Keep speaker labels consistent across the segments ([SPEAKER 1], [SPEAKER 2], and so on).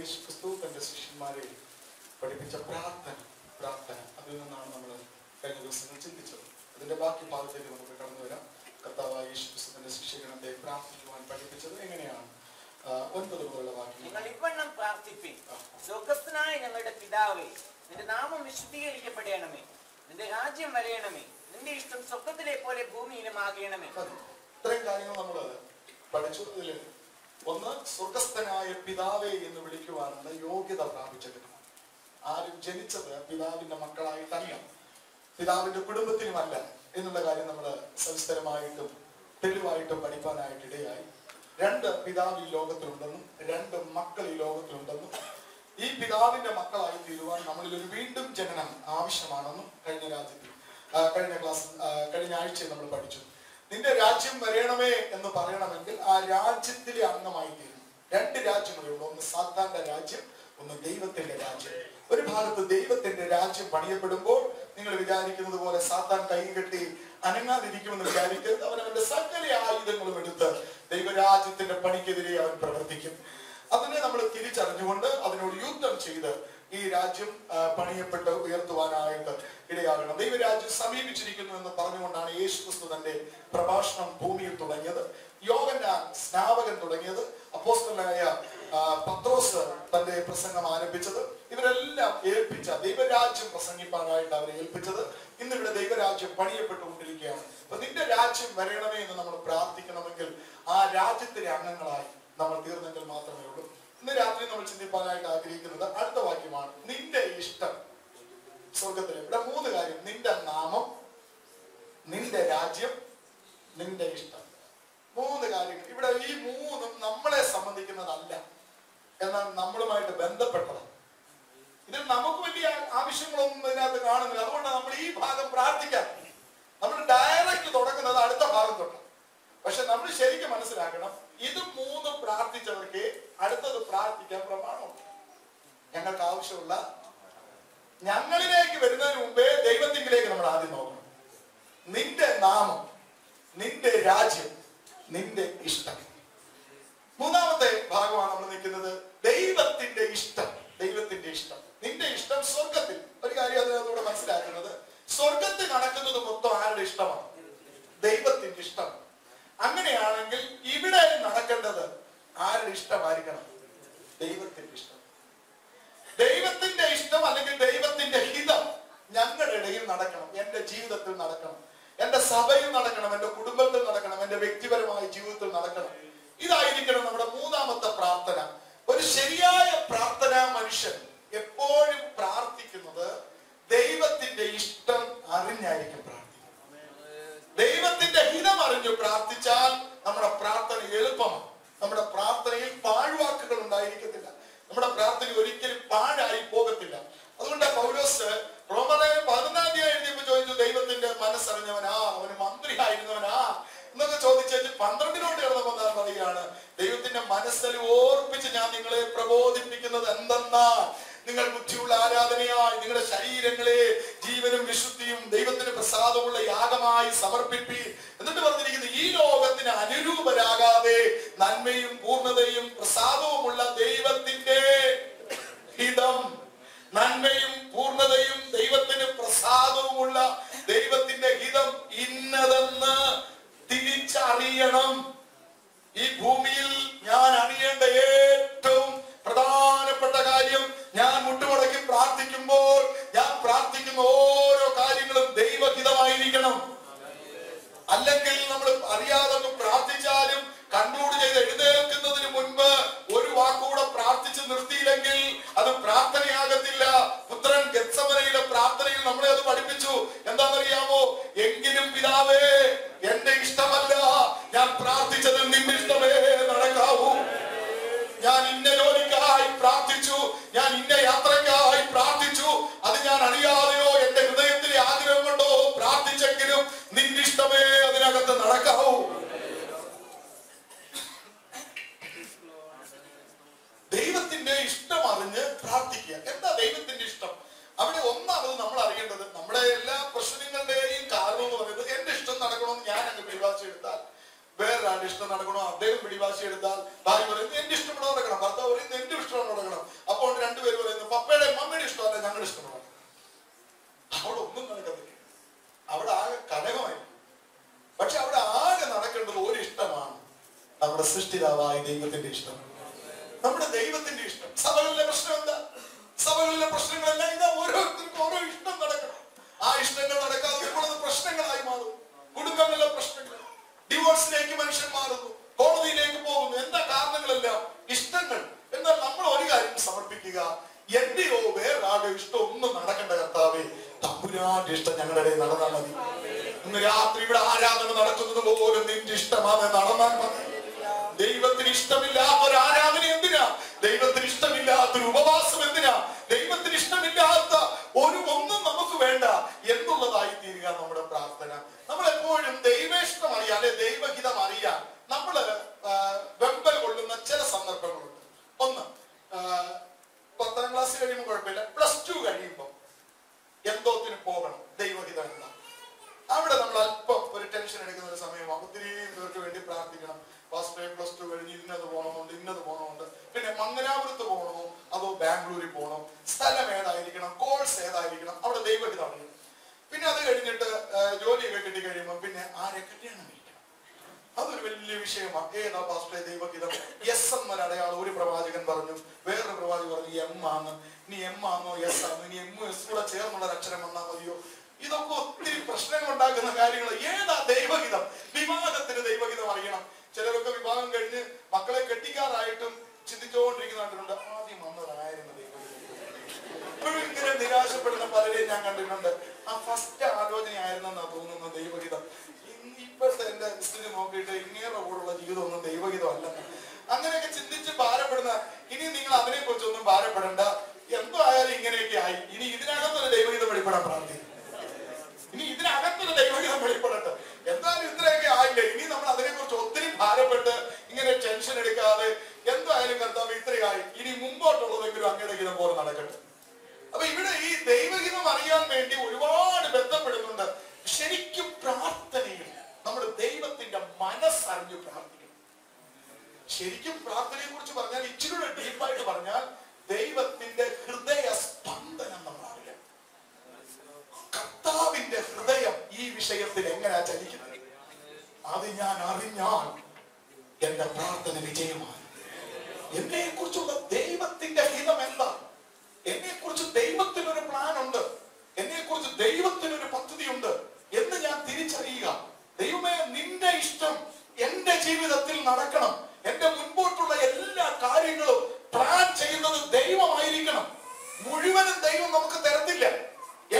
[SPEAKER 1] യേശു ക്രിസ്തു തന്റെ ശിഷ്യന്മാരെ പഠിപ്പിച്ച പ്രാർത്ഥന അതിൽ നിന്നാണ് നമ്മൾ കഴിഞ്ഞ ദിവസങ്ങൾ ചിന്തിച്ചത്. അതിന്റെ ബാക്കി ഭാഗത്തേക്ക് നമുക്ക് കടന്നു വരാം. കർത്താവായ യേശു ക്രിസ്തുവിന്റെ ശിഷ്യഗണത്തെ പ്രാർത്ഥിക്കുവാൻ പഠിപ്പിച്ചത് എങ്ങനെയാണ്? 9 മുതലുള്ള വാക്യം.
[SPEAKER 2] നിങ്ങൾ ഇവണ്ണം പ്രാർത്ഥിപ്പിൻ. സ്വർഗ്ഗസ്ഥനായ ഞങ്ങളുടെ പിതാവേ, നിന്റെ നാമം വിശുദ്ധീകരിക്കപ്പെടണമേ, നിന്റെ രാജ്യം വരയണമേ, നിന്റെ ഇഷ്ടം സ്വർഗ്ഗത്തിലെ പോലെ ഭൂമിയിലും ആകണമേ.
[SPEAKER 1] ഇത്രയും കാര്യങ്ങൾ നമ്മൾ പഠിച്ചു. അതിൽ ഒന്ന്, സ്വർഗ്ഗസ്ഥനായ പിതാവേ എന്ന് വിളിക്കുവാനുള്ള യോഗ്യത പ്രാപിച്ചത്. ആരും ജനിച്ചത് പിതാവിന്റെ മക്കളായിട്ടല്ല, പിതാവിന്റെ കുടുംബത്തിനുമല്ല എന്നുള്ള കാര്യം നമ്മൾ സവിസ്തരമായിട്ടും തെളിവായിട്ടും പഠിപ്പാനായിട്ട് ഇടയായി. 2 പിതാവ് ഈ ലോകത്തിലുണ്ടെന്നും 2 മക്കൾ ഈ ലോകത്തിലുണ്ടെന്നും ഈ പിതാവിന്റെ മക്കളായി തീരുവാൻ നമ്മളിൽ ഒരു വീണ്ടും ജനനം ആവശ്യമാണെന്നും കഴിഞ്ഞ ആഴ്ച നമ്മൾ പഠിച്ചു. നിന്റെ രാജ്യം വരയണമേ എന്ന് പറയണമെങ്കിൽ ആ രാജ്യത്തിലെ അംഗമായി തീരും. 2 രാജ്യങ്ങളേ ഉള്ളൂ. ഒന്ന് സാത്താന്റെ രാജ്യം, ഒന്ന് ദൈവത്തിന്റെ രാജ്യം. ഒരു ഭാഗത്ത് ദൈവത്തിന്റെ രാജ്യം പണിയപ്പെടുമ്പോൾ നിങ്ങൾ വിചാരിക്കുന്നത് പോലെ സാത്താൻ കൈ കെട്ടി അനങ്ങാതിരിക്കുമെന്ന് വിചാരിക്കരുത്. അവൻ അവന്റെ സകല ആയുധങ്ങളും എടുത്ത് ദൈവരാജ്യത്തിന്റെ പണിക്കെതിരെ അവൻ പ്രവർത്തിക്കും. അതിനെ നമ്മൾ തിരിച്ചറിഞ്ഞുകൊണ്ട് അതിനോട് യുദ്ധം ചെയ്ത് ഈ രാജ്യം പണിയപ്പെട്ട് ഉയർത്തുവാനായിട്ട് ഇടയാകണം. ദൈവരാജ്യം സമീപിച്ചിരിക്കുന്നു എന്ന് പറഞ്ഞുകൊണ്ടാണ് യേശു ക്രിസ്തു തന്റെ പ്രഭാഷണം ഭൂമിയിൽ തുടങ്ങിയത്. യോഹന്നാൻ സ്നാപകൻ തുടങ്ങിയത്. അപ്പോസ്തലനായ പത്രോസ് തന്റെ പ്രസംഗം ആരംഭിച്ചത്. ഇവരെല്ലാം ഏൽപ്പിച്ച ദൈവരാജ്യം പ്രസംഗിപ്പാനായിട്ട് അവരെ ഏൽപ്പിച്ചത്. ഇന്നിവിടെ ദൈവരാജ്യം പണിയപ്പെട്ടുകൊണ്ടിരിക്കുകയാണ്. അപ്പൊ നിന്റെ രാജ്യം വരണമേ എന്ന് നമ്മൾ പ്രാർത്ഥിക്കണമെങ്കിൽ ആ രാജ്യത്തിലെ അംഗങ്ങളായി നമ്മൾ തീർന്നെങ്കിൽ മാത്രമേ ഉള്ളൂ. ഇന്ന് രാത്രി നമ്മൾ ചിന്തിപ്പാനായിട്ട് ആഗ്രഹിക്കുന്നത് അടുത്ത വാക്യമാണ്. നിന്റെ ഇഷ്ടം സ്വർഗത്തിലെ. ഇവിടെ 3 കാര്യം: നിന്റെ നാമം, നിന്റെ രാജ്യം, നിന്റെ ഇഷ്ടം. 3 കാര്യങ്ങൾ. ഇവിടെ ഈ 3 നമ്മളെ സംബന്ധിക്കുന്നതല്ല, എന്നാൽ നമ്മളുമായിട്ട് ബന്ധപ്പെട്ടതാണ്. ഇതിൽ നമുക്ക് വലിയ ആവശ്യങ്ങളൊന്നും ഇതിനകത്ത് കാണുന്നില്ല. അതുകൊണ്ടാണ് നമ്മൾ ഈ ഭാഗം പ്രാർത്ഥിക്കാൻ നമ്മൾ ഡയറക്റ്റ് തുടങ്ങുന്നത് അടുത്ത ഭാഗം തൊട്ട്. പക്ഷെ നമ്മൾ ശരിക്കും മനസ്സിലാക്കണം, ഇത് 3 പ്രാർത്ഥിച്ചവർക്ക് അടുത്തത് പ്രാർത്ഥിക്കാൻ പ്രമാണമുണ്ട്. ഞങ്ങൾക്ക് ആവശ്യമുള്ള ഞങ്ങളിലേക്ക് വരുന്നതിന് മുമ്പേ ദൈവത്തിങ്കിലേക്ക് നമ്മൾ ആദ്യം നോക്കണം. നിന്റെ നാമം, നിന്റെ രാജ്യം, നിന്റെ ഇഷ്ടം. 3ാമത്തെ ഭാഗമാണ് നമ്മൾ നിൽക്കുന്നത്. ദൈവത്തിന്റെ ഇഷ്ടം. ദൈവത്തിന്റെ ഇഷ്ടം, നിന്റെ ഇഷ്ടം സ്വർഗത്തിൽ. ഒരു കാര്യം അതിനകത്തൂടെ മനസ്സിലാക്കുന്നത്, സ്വർഗത്തിൽ നടക്കുന്നത് മൊത്തം ആരുടെ ഇഷ്ടമാണ്? ദൈവത്തിന്റെ ഇഷ്ടം. അങ്ങനെയാണെങ്കിൽ ഇവിടെ നടക്കേണ്ടത് ആരുടെ ഇഷ്ടമായിരിക്കണം? ദൈവത്തിന്റെ ഇഷ്ടം. ദൈവത്തിന്റെ ഇഷ്ടം അല്ലെങ്കിൽ ദൈവത്തിന്റെ ഹിതം ഞങ്ങളുടെ ഇടയിൽ നടക്കണം, എന്റെ ജീവിതത്തിൽ നടക്കണം, എന്റെ സഭയിൽ നടക്കണം, എന്റെ കുടുംബത്തിൽ നടക്കണം, എന്റെ വ്യക്തിപരമായ ജീവിതത്തിൽ നടക്കണം. ഇതായിരിക്കണം നമ്മുടെ 3ാമത്തെ പ്രാർത്ഥന. ഒരു ശരിയായ പ്രാർത്ഥനാ മനുഷ്യൻ എപ്പോഴും പ്രാർത്ഥിക്കുന്നത് ദൈവത്തിന്റെ ഇഷ്ടം അറിഞ്ഞായിരിക്കും പ്രാർത്ഥിക്കുന്നത്. ദൈവത്തിന്റെ ഹിതം അറിഞ്ഞു പ്രാർത്ഥിച്ചാൽ നമ്മുടെ പ്രാർത്ഥന എളുപ്പമാണ്. നമ്മുടെ പ്രാർത്ഥനയിൽ പാഴ്വാക്കുകൾ ഉണ്ടായിരിക്കത്തില്ല. നമ്മുടെ പ്രാർത്ഥന ഒരിക്കലും പാഴായി പോകത്തില്ല. അതുകൊണ്ട് പൗലോസ് റോമർ 11 എഴുതിയപ്പോൾ ചോദിച്ചു, ദൈവത്തിന്റെ മനസ്സറിഞ്ഞവനാ, അവന് മന്ത്രി ആയിരുന്നവനാ എന്നൊക്കെ ചോദിച്ചു. 12 കിടന്നപ്പോൾ ഞാൻ പറയുകയാണ്, ദൈവത്തിന്റെ മനസ്സിൽ ഓർപ്പിച്ച് ഞാൻ നിങ്ങളെ പ്രബോധിപ്പിക്കുന്നത് എന്തെന്നാ, നിങ്ങൾ ബുദ്ധിയുള്ള ആരാധനയായി നിങ്ങളുടെ ശരീരങ്ങളെ ജീവനും വിശുദ്ധിയും ദൈവത്തിന് പ്രസാദമുള്ള യാഗമായി സമർപ്പിപ്പീൻ. എന്നിട്ട് പറഞ്ഞിരിക്കുന്നത്, ഈ ലോകത്തിന് അനുരൂപരാകാതെ നന്മയും പൂർണ്ണതയും പ്രസാദവുമുള്ള ദൈവത്തിന്റെ ഹിതം, നന്മയും പൂർണ്ണതയും ദൈവത്തിന് പ്രസാദവുമുള്ള ദൈവത്തിന്റെ ഹിതം ഇന്നതെന്ന് തിരിച്ചറിയണം. ഈ ഭൂമിയിൽ ഞാൻ അറിയേണ്ട ഏറ്റവും പ്രധാനപ്പെട്ട കാര്യം, ഞാൻ മുട്ടുമടക്കി പ്രാർത്ഥിക്കുമ്പോൾ ഞാൻ പ്രാർത്ഥിക്കുന്ന ഓരോ കാര്യങ്ങളും ദൈവഹിതമായിരിക്കണം. അല്ലെങ്കിൽ നമ്മൾ അറിയാതെ പ്രാർത്ഥിച്ചാലും കൺക്ലൂഡ് ചെയ്ത് എഴുന്നേൽക്കുന്നതിന് മുൻപ് ഒരു വാക്കുകൂടെ പ്രാർത്ഥിച്ച് നിർത്തിയില്ലെങ്കിൽ അത് പ്രാർത്ഥനയാകത്തില്ല. പുത്രൻ ഗെത്സമനയിലെ പ്രാർത്ഥനയിൽ നമ്മളെ അത് പഠിപ്പിച്ചു. എന്താണെന്നറിയാമോ? എങ്കിലും പിതാവേ, എന്റെ ഇഷ്ടമല്ല, ഞാൻ പ്രാർത്ഥിച്ചതിൽ നിന്റെ ഇഷ്ടമേ നടക്കാവൂ. ഞാൻ ഇന്ന ജോലിക്കായി പ്രാർത്ഥിച്ചു, ഞാൻ ഇന്ന യാത്രക്കായി പ്രാർത്ഥിച്ചു, അത് ഞാൻ അറിയാതെയോ എന്റെ ഹൃദയത്തിലെ ആഗ്രഹം കൊണ്ടോ പ്രാർത്ഥിച്ചെങ്കിലും നിന്റെ ഇഷ്ടമേ അതിനകത്ത് നടക്കാവൂ. ദൈവത്തിന്റെ ഇഷ്ടം അറിഞ്ഞ് പ്രാർത്ഥിക്കുക. എന്താ ദൈവത്തിന്റെ ഇഷ്ടം? അവിടെ ഒന്നാമത് നമ്മൾ അറിയേണ്ടത്, നമ്മുടെ എല്ലാ പ്രശ്നങ്ങളുടെയും കാരണം എന്ന് പറയുന്നത് എന്റെ ഇഷ്ടം നടക്കണമെന്ന് ഞാൻ അങ്ങ് പിടിവാശി എടുത്താൽ, വേറൊരാളുടെ ഇഷ്ടം നടക്കണോ അദ്ദേഹം പിടിവാശി എടുത്താൽ, ഭാര്യ പറയുന്നത് എന്റെ ഇഷ്ടം നടക്കണം, ഭർത്താവ് പറയുന്നത് എന്റെ ഇഷ്ടം നടക്കണം, സൃഷ്ടിതാവായ ദൈവത്തിന്റെ ഇഷ്ടം, നമ്മുടെ ദൈവത്തിന്റെ ഇഷ്ടം. സഭകളിലെ പ്രശ്നം എന്താ? സഭകളിലെ പ്രശ്നങ്ങളെല്ലാം ഇതാ, ഓരോരുത്തർക്കും ഓരോ ഇഷ്ടം നടക്കണം. ആ ഇഷ്ടങ്ങൾ നടക്കാതെ വരുമ്പോൾ പ്രശ്നങ്ങളായി മാറും. കുടുംബങ്ങളിലെ പ്രശ്നങ്ങൾ, ഡിവോഴ്സിലേക്ക് മനുഷ്യൻ മാറുന്നു, കോടതിയിലേക്ക് പോകുന്നു. എന്താ കാരണങ്ങളെല്ലാം? ഇഷ്ടങ്ങൾ. എന്നാൽ നമ്മൾ ഒരു കാര്യം സമർപ്പിക്കുക, എന്റെയോ വേറൊരാളുടെ ഇഷ്ടം ഒന്നും നടക്കേണ്ട കർത്താവേ, തമ്പുരാന്റെ ഇഷ്ടം ഞങ്ങളുടെ ഇടയിൽ നടന്നാൽ മതി. ഇന്ന് രാത്രി ഇവിടെ ആരാധന നടക്കുന്നത് പോലെ നിന്റെ ഇഷ്ടമാണ് നടന്നാൽ മതി. ദൈവത്തിന് ഇഷ്ടമില്ലാത്ത ഒരു ആരാധന എന്തിനാ? ദൈവത്തിന് ഇഷ്ടമില്ലാത്തൊരു ഉപവാസം എന്തിനാ? ദൈവത്തിന് ഇഷ്ടമില്ലാത്ത ഒന്നും നമുക്ക് വേണ്ട എന്നുള്ളതായി തീരുക നമ്മുടെ പ്രാർത്ഥന. നമ്മളെപ്പോഴും ദൈവേഷ്ടം അറിയാൻ, അല്ലെ ദൈവഹിതം അറിയാൻ നമ്മള് വെമ്പൽ കൊള്ളുന്ന ചില സന്ദർഭങ്ങളുണ്ട്. ഒന്ന്, 10ാം ക്ലാസ് കഴിയുമ്പോൾ കുഴപ്പമില്ല, +2 കഴിയുമ്പോൾ എന്തോത്തിന് പോകണം, ദൈവഹിതം എന്താ? അവിടെ നമ്മൾ അല്പം ഒരു ടെൻഷൻ എടുക്കുന്ന ഒരു സമയമാണ്. ഒത്തിരി പേർക്ക് വേണ്ടി പ്രാർത്ഥിക്കണം. ഫസ്റ്റ് +2 കഴിഞ്ഞ് ഇന്നത് പോകണമുണ്ട്. പിന്നെ മംഗലാപുരത്ത് പോകണമോ അതോ ബാംഗ്ലൂരിൽ പോകണോ, സ്ഥലം ഏതായിരിക്കണം, കോഴ്സ് ഏതായിരിക്കണം, അവിടെ ദൈവഹിതം അറിയണം. പിന്നെ അത് കഴിഞ്ഞിട്ട് ജോലിയൊക്കെ കിട്ടി കഴിയുമ്പോൾ പിന്നെ ആരെ കല്യാണം കഴിക്കണം, അതൊരു വലിയ വിഷയമാണ്. ഏതാ പാസ്റ്ററെ ദൈവഹിതം? എസ് എന്നൊരു അടയാളം ഒരു പ്രവാചകൻ പറഞ്ഞു, വേറൊരു പ്രവാചകൻ പറഞ്ഞു എം ആണ്. ഇനി എം ആണോ എസ് ആണോ, ഇനി എം എസ് കൂടെ ചേർന്നുള്ള ഒരു അക്ഷരം വന്നാൽ മതിയോ? ഇതൊക്കെ ഒത്തിരി പ്രശ്നങ്ങൾ ഉണ്ടാക്കുന്ന കാര്യങ്ങൾ. ഏതാ ദൈവഹിതം? വിവാഹത്തിന് ദൈവഹിതം അറിയണം. ചിലരൊക്കെ വിവാഹം കഴിഞ്ഞ് മക്കളെ കെട്ടിക്കാറായിട്ടും ചിന്തിച്ചുകൊണ്ടിരിക്കുന്നുണ്ട്, ആദ്യം വന്നതായിരുന്നു ദൈവഹിതം. ഇപ്പോഴും ഇങ്ങനെ നിരാശപ്പെടുന്ന പലരെയും ഞാൻ കണ്ടിട്ടുണ്ട്. ആ ഫസ്റ്റ് ആലോചനയായിരുന്നെന്നാ തോന്നുന്ന ദൈവഹിതം. ഇപ്പോഴത്തെ എന്റെ സ്ഥിതി നോക്കിയിട്ട് ഇങ്ങേറെ കൂടെയുള്ള ജീവിതം ഒന്നും ദൈവഹിതം അല്ല. അങ്ങനെയൊക്കെ ചിന്തിച്ച് ഭാരപ്പെടുന്ന, ഇനി നിങ്ങൾ അതിനെ കുറിച്ചൊന്നും ഭാരപ്പെടേണ്ട, എന്തോ ആയാലും ഇങ്ങനെയൊക്കെ ആയി. ഇനി ഇതിനകത്തൊരു ദൈവഹിതം വെളിപ്പെടാൻ പ്രാർത്ഥിക്കും. ഇനി ഇതിനകത്തൊരു ദൈവഹിതം വെളിപ്പെടട്ടെ. എന്തായാലും ഇത്രയൊക്കെ ആയില്ലേ, ഇനി നമ്മൾ അതിനെ കുറിച്ച് ഒത്തിരി ഭാരപ്പെട്ട് ഇങ്ങനെ ടെൻഷൻ എടുക്കാതെ എന്തായാലും കർത്താവ് ഇത്രയായി, ഇനി മുമ്പോട്ടുള്ളതെങ്കിലും അങ്ങയുടെ ഹിതം പോലെ നടക്കട്ടെ. അപ്പൊ ഇവിടെ ഈ ദൈവഹിതം അറിയാൻ വേണ്ടി ഒരുപാട് ബന്ധപ്പെടുന്നുണ്ട്. ശരിക്കും പ്രാർത്ഥനയിൽ നമ്മൾ ദൈവത്തിന്റെ മനസ്സറിഞ്ഞ് പ്രാർത്ഥിക്കണം. ശരിക്കും പ്രാർത്ഥനയെ കുറിച്ച് പറഞ്ഞാൽ, ഇച്ചിരി ഡീപ്പായിട്ട് പറഞ്ഞാൽ, ദൈവത്തിന്റെ ഹൃദയ സ്പന്ദനം നമ്മൾ അറിയാം. കർത്താവിന്റെ ഹൃദയം ഈ വിഷയത്തിൽ എങ്ങനെയാ ചലിക്കുന്നത്, അത് ഞാൻ അറിഞ്ഞാൽ എന്റെ പ്രാർത്ഥന വിജയമാണ്. എന്നെ കുറിച്ചുള്ള ദൈവത്തിന്റെ ഹിതം എന്താ? എന്നെ കുറിച്ച് ദൈവത്തിനൊരു പ്ലാൻ ഉണ്ട്, എന്നെ കുറിച്ച് ദൈവത്തിനൊരു പദ്ധതി ഉണ്ട് എന്ന് ഞാൻ തിരിച്ചറിയുക. ദൈവമേ, നിന്റെ ഇഷ്ടം എന്റെ ജീവിതത്തിൽ നടക്കണം. എന്റെ മുൻപോട്ടുള്ള എല്ലാ കാര്യങ്ങളും പ്ലാൻ ചെയ്യുന്നത് ദൈവമായിരിക്കണം. മുഴുവനും ദൈവം നമുക്ക് തരത്തില്ല.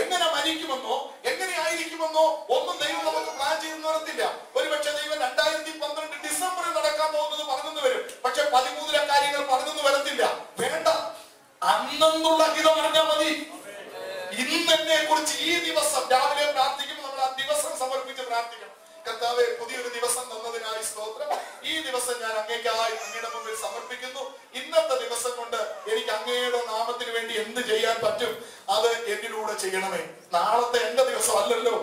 [SPEAKER 1] എങ്ങനെ മരിക്കുമെന്നോ എങ്ങനെയായിരിക്കുമെന്നോ ഒന്നും ദൈവം നമുക്ക് പ്ലാൻ ചെയ്ത് തരത്തില്ല. ഒരുപക്ഷെ ദൈവം 2012 ഡിസംബറിൽ നടക്കാൻ പോകുന്നത് പറഞ്ഞെന്ന് വരും. പക്ഷെ 13 കാര്യങ്ങൾ പറഞ്ഞെന്ന് വരത്തില്ല. വേണ്ട, അന്നുള്ള ഹിതം അറിഞ്ഞാൽ മതി. ഇന്നെന്നെ കുറിച്ച് ഈ ദിവസം രാവിലെ പ്രാർത്ഥിക്കുമ്പോൾ നമ്മൾ ആ ദിവസം സമർപ്പിച്ച് പ്രാർത്ഥിക്കണം. കർത്താവേ, പുതിയൊരു ദിവസം തന്നതിനായി സ്തോത്രം. ഈ ദിവസം ഞാൻ അങ്ങേക്കായി അങ്ങയുടെ മുമ്പിൽ സമർപ്പിക്കുന്നു. ഇന്നത്തെ ദിവസം കൊണ്ട് എനിക്ക് അങ്ങയുടെ നാമത്തിന് വേണ്ടി എന്ത് ചെയ്യാൻ പറ്റും അത് എന്നിലൂടെ ചെയ്യണമേ. നാളത്തെ എന്റെ ദിവസം അല്ലല്ലോ,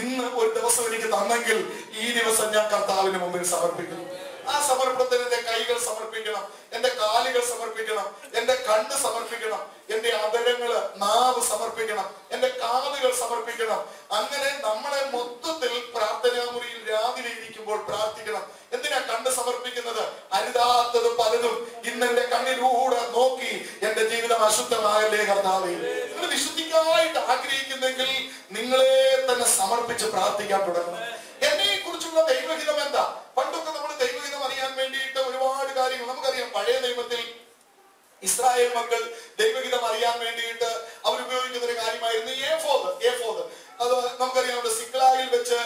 [SPEAKER 1] ഇന്ന് ഒരു ദിവസം എനിക്ക് തന്നെങ്കിൽ ഈ ദിവസം ഞാൻ കർത്താവിന് മുമ്പിൽ സമർപ്പിക്കുന്നു. ആ സമർപ്പണത്തിന് എന്റെ കൈകൾ സമർപ്പിക്കണം, എന്റെ കാലുകൾ സമർപ്പിക്കണം, എന്റെ കണ്ണ് സമർപ്പിക്കണം, എന്റെ അധരങ്ങള് നാവ് സമർപ്പിക്കണം, എന്റെ കാതുകൾ സമർപ്പിക്കണം. അങ്ങനെ നമ്മളെ മൊത്തത്തിൽ പ്രാർത്ഥനാ മുറിയിൽ രാവിലെ ഇരിക്കുമ്പോൾ പ്രാർത്ഥിക്കണം. എന്തിനാ കണ്ണ് സമർപ്പിക്കുന്നത്? അരുതാത്തത് പലതും ഇന്നെന്റെ കണ്ണിലൂടെ നോക്കി എന്റെ ജീവിതം അശുദ്ധമാകല്ലേ കർത്താവേ. നിങ്ങൾ വിശുദ്ധിക്കായിട്ട് ആഗ്രഹിക്കുന്നെങ്കിൽ നിങ്ങളെ തന്നെ സമർപ്പിച്ച് പ്രാർത്ഥിക്കാൻ തുടങ്ങണം. എന്നെ കുറിച്ചുള്ള ദൈവഹിതം എന്താ? പണ്ടൊക്കെ നമ്മൾ ദൈവഹിതം അറിയാൻ വേണ്ടിയിട്ട് ഒരുപാട് കാര്യങ്ങൾ നമുക്കറിയാം. പഴയ നിയമത്തിൽ ഇസ്രായേൽ മക്കൾ ദൈവഹിതം അറിയാൻ വേണ്ടിയിട്ട് അവർ ഉപയോഗിക്കുന്ന ഒരു കാര്യമായിരുന്നു ഏഫോദ്. അത് നമുക്കറിയാം. സിക്ലാഗിൽ വെച്ച്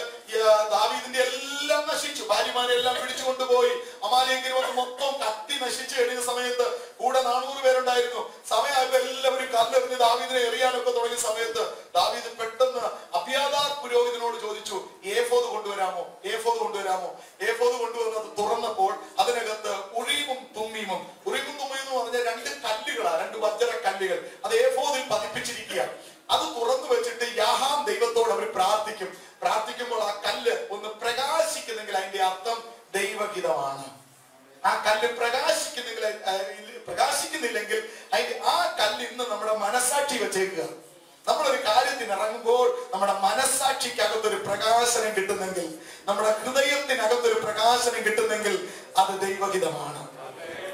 [SPEAKER 1] ദാവീദിന്റെ എല്ലാം നശിച്ചു, ഭാര്യമാരെ എല്ലാം പിടിച്ചു കൊണ്ടുപോയി. അമാലേഖ്യർ വന്ന് മൊത്തം കത്തി നശിച്ചു കഴിഞ്ഞ സമയത്ത് കൂടെ 400 പേരുണ്ടായിരുന്നു. സമയമായപ്പോ എല്ലാവരും കല്ലെറിഞ്ഞ് ദാവീദിനെ എറിയാനൊക്കെ തുടങ്ങിയ സമയത്ത് ദാവീദ് പെട്ടെന്ന് അബ്യാഥാർ പുരോഹിതനോട് ചോദിച്ചു, ഏഫോദ് കൊണ്ടുവരാമോ? ഏഫോദ് കൊണ്ടുവന്നത് തുറന്നപ്പോൾ അതിനകത്ത് ഉറീമും തുമ്മീമും എന്ന് പറഞ്ഞ 2 കല്ലുകളാ, 2 വജ്ര കല്ലുകൾ. അത് ഏഫോദിൽ പതിപ്പിച്ചിരിക്കുക. അത് തുറന്നു വെച്ചിട്ട് യാഹാം ദൈവത്തോട് അവർ പ്രാർത്ഥിക്കുമ്പോൾ ആ കല്ല് ഒന്ന് പ്രകാശിക്കുന്നെങ്കിൽ അതിന്റെ അർത്ഥം ദൈവഹിതമാണ്. ആ കല്ല് പ്രകാശിക്കുന്നില്ലെങ്കിൽ അതിന്റെ ആ കല്ല് ഇന്ന് നമ്മുടെ മനസാക്ഷി വെച്ചേക്കുക. നമ്മളൊരു കാര്യത്തിന് ഇറങ്ങുമ്പോൾ നമ്മുടെ മനസാക്ഷിക്കകത്തൊരു പ്രകാശനം കിട്ടുന്നെങ്കിൽ, നമ്മുടെ ഹൃദയത്തിനകത്തൊരു പ്രകാശനം കിട്ടുന്നെങ്കിൽ അത് ദൈവഹിതമാണ്.